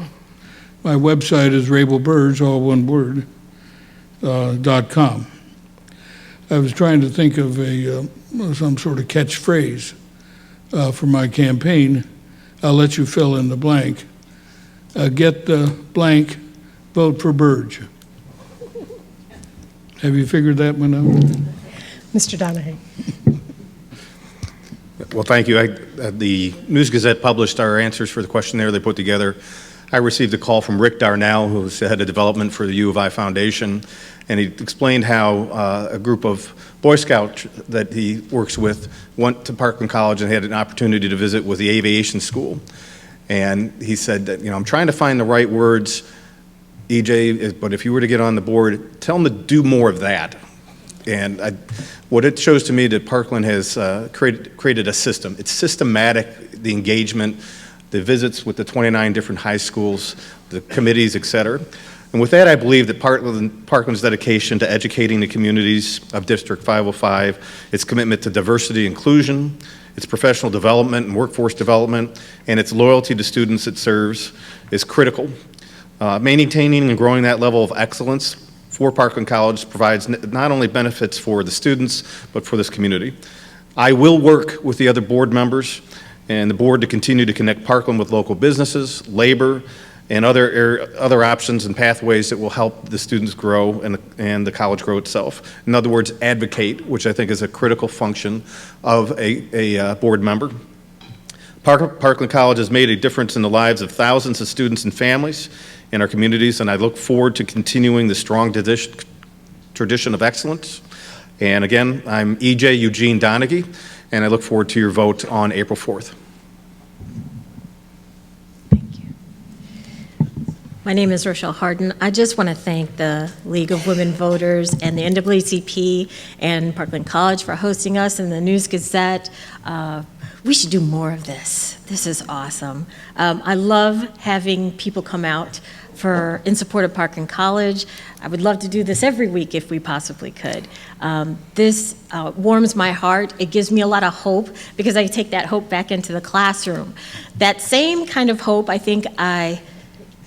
My website is rabelburge, all one word, .com. I was trying to think of some sort of catchphrase for my campaign. I'll let you fill in the blank. Get the blank, vote for Burge. Have you figured that one out? Mr. Donahue. Well, thank you. The News Gazette published our answers for the questionnaire they put together. I received a call from Rick Darnell, who's the head of development for the U of I Foundation, and he explained how a group of Boy Scouts that he works with went to Parkland College and had an opportunity to visit with the aviation school. And he said that, I'm trying to find the right words, EJ, but if you were to get on the board, tell them to do more of that. And what it shows to me that Parkland has created a system. It's systematic, the engagement, the visits with the 29 different high schools, the committees, et cetera. And with that, I believe that Parkland's dedication to educating the communities of District 505, its commitment to diversity inclusion, its professional development and workforce development, and its loyalty to students it serves is critical. Maintaining and growing that level of excellence for Parkland College provides not only benefits for the students, but for this community. I will work with the other board members and the board to continue to connect Parkland with local businesses, labor, and other options and pathways that will help the students grow and the college grow itself. In other words, advocate, which I think is a critical function of a board member. Parkland College has made a difference in the lives of thousands of students and families in our communities, and I look forward to continuing the strong tradition of excellence. And again, I'm EJ Eugene Donaghy, and I look forward to your vote on April 4th. My name is Rochelle Harden. I just want to thank the League of Women Voters and the NAACP and Parkland College for hosting us and the News Gazette. We should do more of this. This is awesome. I love having people come out in support of Parkland College. I would love to do this every week if we possibly could. This warms my heart. It gives me a lot of hope because I take that hope back into the classroom. That same kind of hope I think I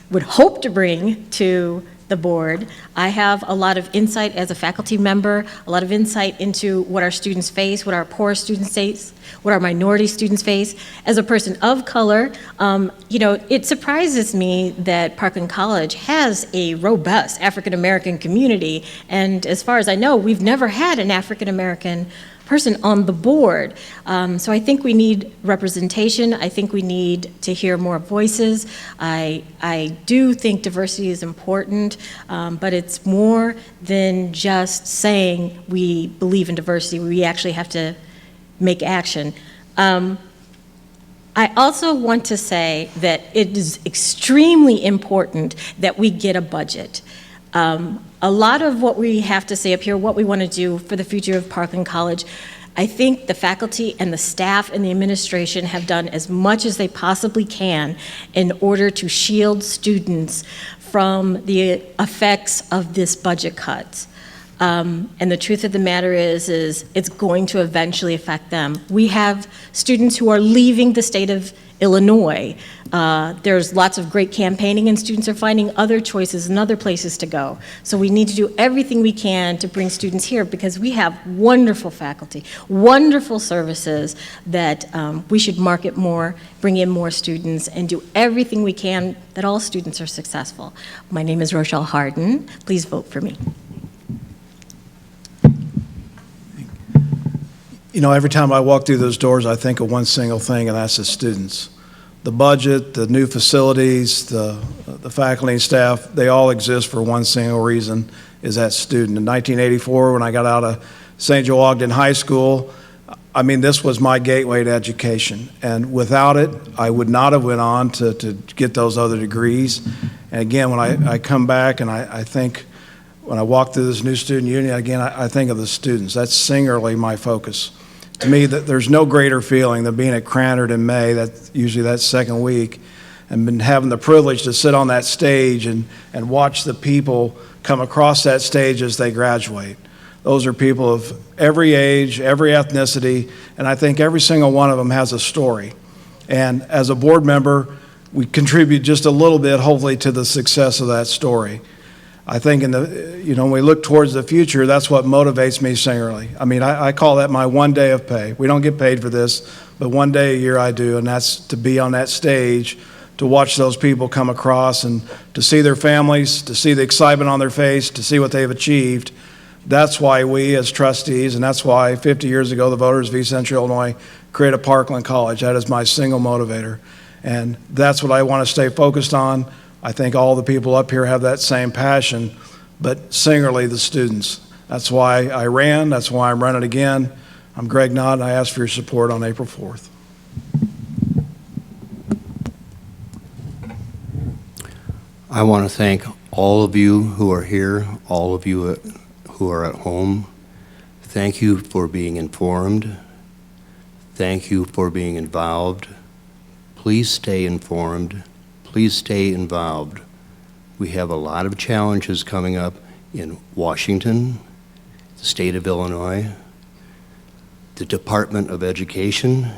would hope to bring to the board. I have a lot of insight as a faculty member, a lot of insight into what our students face, what our poor students face, what our minority students face. As a person of color, it surprises me that Parkland College has a robust African-American community, and as far as I know, we've never had an African-American person on the board. So I think we need representation. I think we need to hear more voices. I do think diversity is important, but it's more than just saying we believe in diversity. We actually have to make action. I also want to say that it is extremely important that we get a budget. A lot of what we have to say up here, what we want to do for the future of Parkland College, I think the faculty and the staff and the administration have done as much as they possibly can in order to shield students from the effects of this budget cut. And the truth of the matter is it's going to eventually affect them. We have students who are leaving the state of Illinois. There's lots of great campaigning and students are finding other choices and other places to go. So we need to do everything we can to bring students here because we have wonderful faculty, wonderful services that we should market more, bring in more students, and do everything we can that all students are successful. My name is Rochelle Harden. Please vote for me. Every time I walk through those doors, I think of one single thing, and that's the students. The budget, the new facilities, the faculty and staff, they all exist for one single reason, is that student. In 1984, when I got out of St. Joe Ogden High School, this was my gateway to education. And without it, I would not have went on to get those other degrees. And again, when I come back and I think, when I walk through this new student union, again, I think of the students. That's singularly my focus. To me, there's no greater feeling than being at Crannard in May, that's usually that second week, and been having the privilege to sit on that stage and watch the people come across that stage as they graduate. Those are people of every age, every ethnicity, and I think every single one of them has a story. And as a board member, we contribute just a little bit, hopefully, to the success of that story. I think when we look towards the future, that's what motivates me singularly. I call that my one day of pay. We don't get paid for this, but one day a year I do, and that's to be on that stage, to watch those people come across and to see their families, to see the excitement on their face, to see what they've achieved. That's why we as trustees, and that's why 50 years ago the voters of East Central Illinois created Parkland College. That is my single motivator. And that's what I want to stay focused on. I think all the people up here have that same passion, but singularly the students. That's why I ran. That's why I'm running again. I'm Greg Knott, and I ask for your support on April 4th. I want to thank all of you who are here, all of you who are at home. Thank you for being informed. Thank you for being involved. Please stay informed. Please stay involved. We have a lot of challenges coming up in Washington, the state of Illinois, the Department of Education.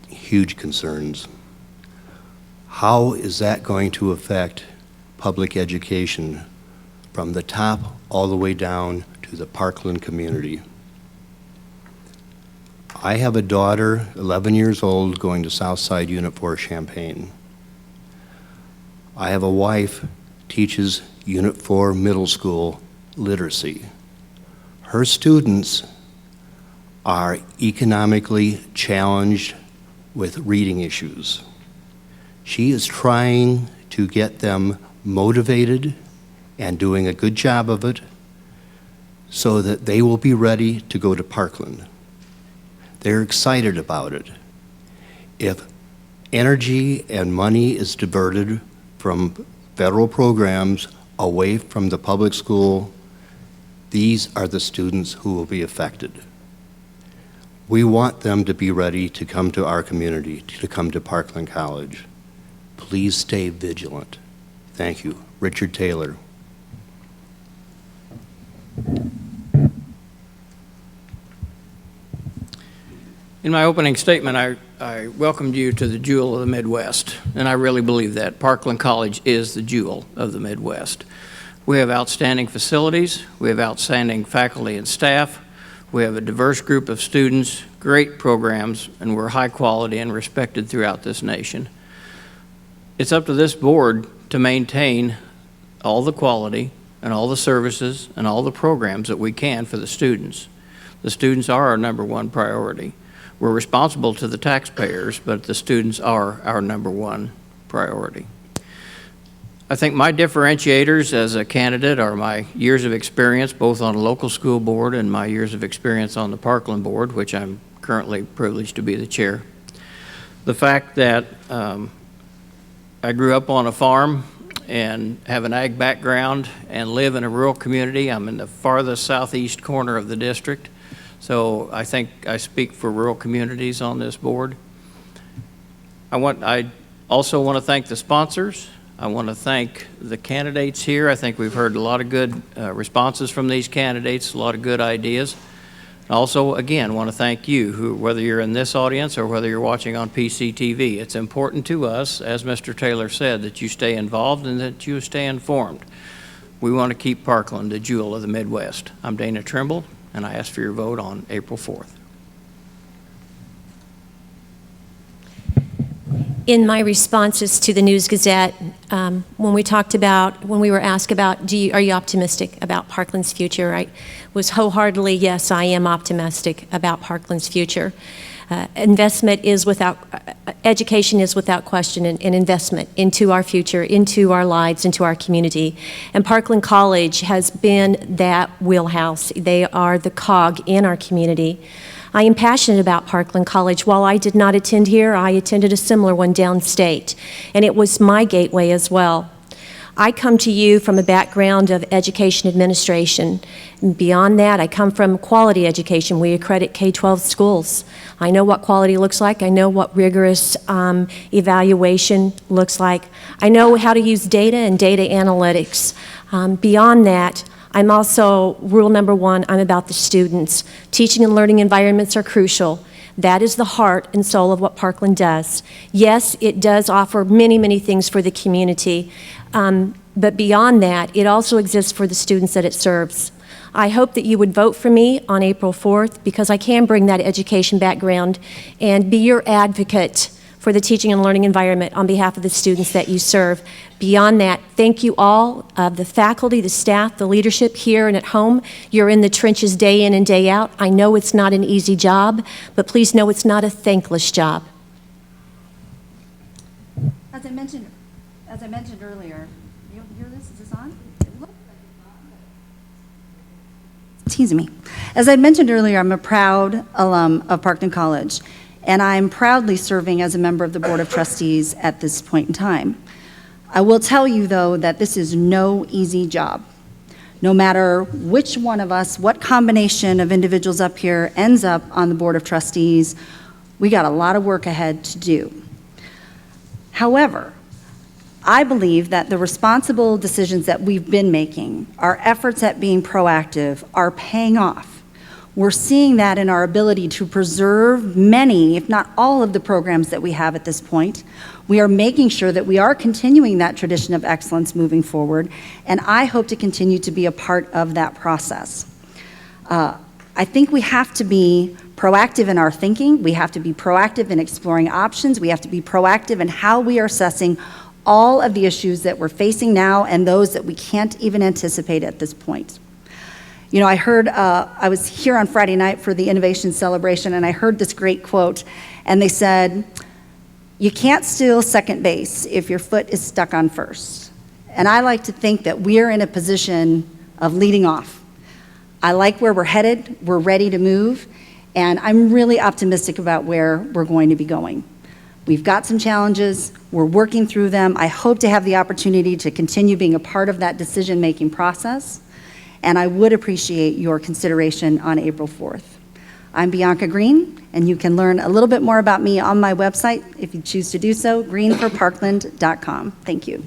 Huge concerns. How is that going to affect public education from the top all the way down to the Parkland community? I have a daughter, 11 years old, going to Southside Unit 4 Champaign. I have a wife, teaches Unit 4 middle school literacy. Her students are economically challenged with reading issues. She is trying to get them motivated and doing a good job of it so that they will be ready to go to Parkland. They're excited about it. If energy and money is diverted from federal programs away from the public school, these are the students who will be affected. We want them to be ready to come to our community, to come to Parkland College. Please stay vigilant. Thank you. Richard Taylor. In my opening statement, I welcomed you to the jewel of the Midwest, and I really believe that. Parkland College is the jewel of the Midwest. We have outstanding facilities, we have outstanding faculty and staff, we have a diverse group of students, great programs, and we're high quality and respected throughout this nation. It's up to this board to maintain all the quality and all the services and all the programs that we can for the students. The students are our #1 priority. We're responsible to the taxpayers, but the students are our #1 priority. I think my differentiators as a candidate are my years of experience both on a local school board and my years of experience on the Parkland board, which I'm currently privileged to be the chair. The fact that I grew up on a farm and have an ag background and live in a rural community. I'm in the farthest southeast corner of the district. So I think I speak for rural communities on this board. I also want to thank the sponsors. I want to thank the candidates here. I think we've heard a lot of good responses from these candidates, a lot of good ideas. Also, again, want to thank you, who, whether you're in this audience or whether you're watching on PCTV. It's important to us, as Mr. Taylor said, that you stay involved and that you stay informed. We want to keep Parkland the jewel of the Midwest. I'm Dana Trimble, and I ask for your vote on April 4th. In my responses to the News Gazette, when we were asked about, are you optimistic about Parkland's future, I was wholeheartedly, yes, I am optimistic about Parkland's future. Education is without question an investment into our future, into our lives, into our community. And Parkland College has been that wheelhouse. They are the cog in our community. I am passionate about Parkland College. While I did not attend here, I attended a similar one downstate, and it was my gateway as well. I come to you from a background of education administration. Beyond that, I come from quality education. We accredit K-12 schools. I know what quality looks like. I know what rigorous evaluation looks like. I know how to use data and data analytics. Beyond that, I'm also, rule #1, I'm about the students. Teaching and learning environments are crucial. That is the heart and soul of what Parkland does. Yes, it does offer many, many things for the community, but beyond that, it also exists for the students that it serves. I hope that you would vote for me on April 4th because I can bring that education background and be your advocate for the teaching and learning environment on behalf of the students that you serve. Beyond that, thank you all, the faculty, the staff, the leadership here and at home. You're in the trenches day in and day out. I know it's not an easy job, but please know it's not a thankless job. As I mentioned earlier, you hear this? Is this on? Teasing me. As I mentioned earlier, I'm a proud alum of Parkland College, and I'm proudly serving as a member of the Board of Trustees at this point in time. I will tell you, though, that this is no easy job. No matter which one of us, what combination of individuals up here ends up on the Board of Trustees, we got a lot of work ahead to do. However, I believe that the responsible decisions that we've been making, our efforts at being proactive, are paying off. We're seeing that in our ability to preserve many, if not all, of the programs that we have at this point. We are making sure that we are continuing that tradition of excellence moving forward, and I hope to continue to be a part of that process. I think we have to be proactive in our thinking. We have to be proactive in exploring options. We have to be proactive in how we are assessing all of the issues that we're facing now and those that we can't even anticipate at this point. You know, I was here on Friday night for the Innovation Celebration, and I heard this great quote, and they said, "You can't steal second base if your foot is stuck on first." And I like to think that we're in a position of leading off. I like where we're headed, we're ready to move, and I'm really optimistic about where we're going to be going. We've got some challenges, we're working through them. I hope to have the opportunity to continue being a part of that decision-making process, and I would appreciate your consideration on April 4th. I'm Bianca Green, and you can learn a little bit more about me on my website if you choose to do so, greenforparkland.com. Thank you.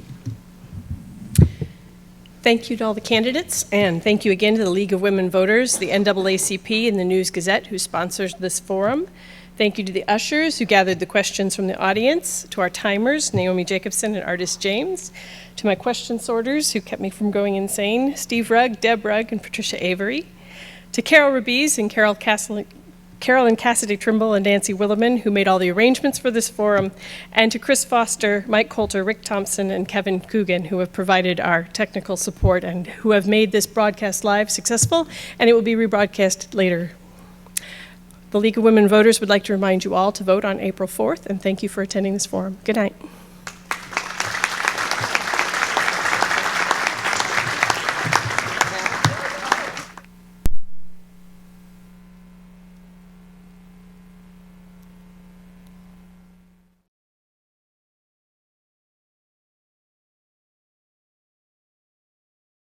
Thank you to all the candidates, and thank you again to the League of Women Voters, the NAACP, and the News Gazette, who sponsors this forum. Thank you to the ushers who gathered the questions from the audience, to our timers, Naomi Jacobson and Artist James, to my question sorters who kept me from going insane, Steve Rugg, Deb Rugg, and Patricia Avery, to Carol Rabiz and Carol and Cassidy Trimble and Nancy Williman, who made all the arrangements for this forum, and to Chris Foster, Mike Coulter, Rick Thompson, and Kevin Coogan, who have provided our technical support and who have made this broadcast live successful, and it will be rebroadcast later. The League of Women Voters would like to remind you all to vote on April 4th, and thank you for attending this forum. Good night.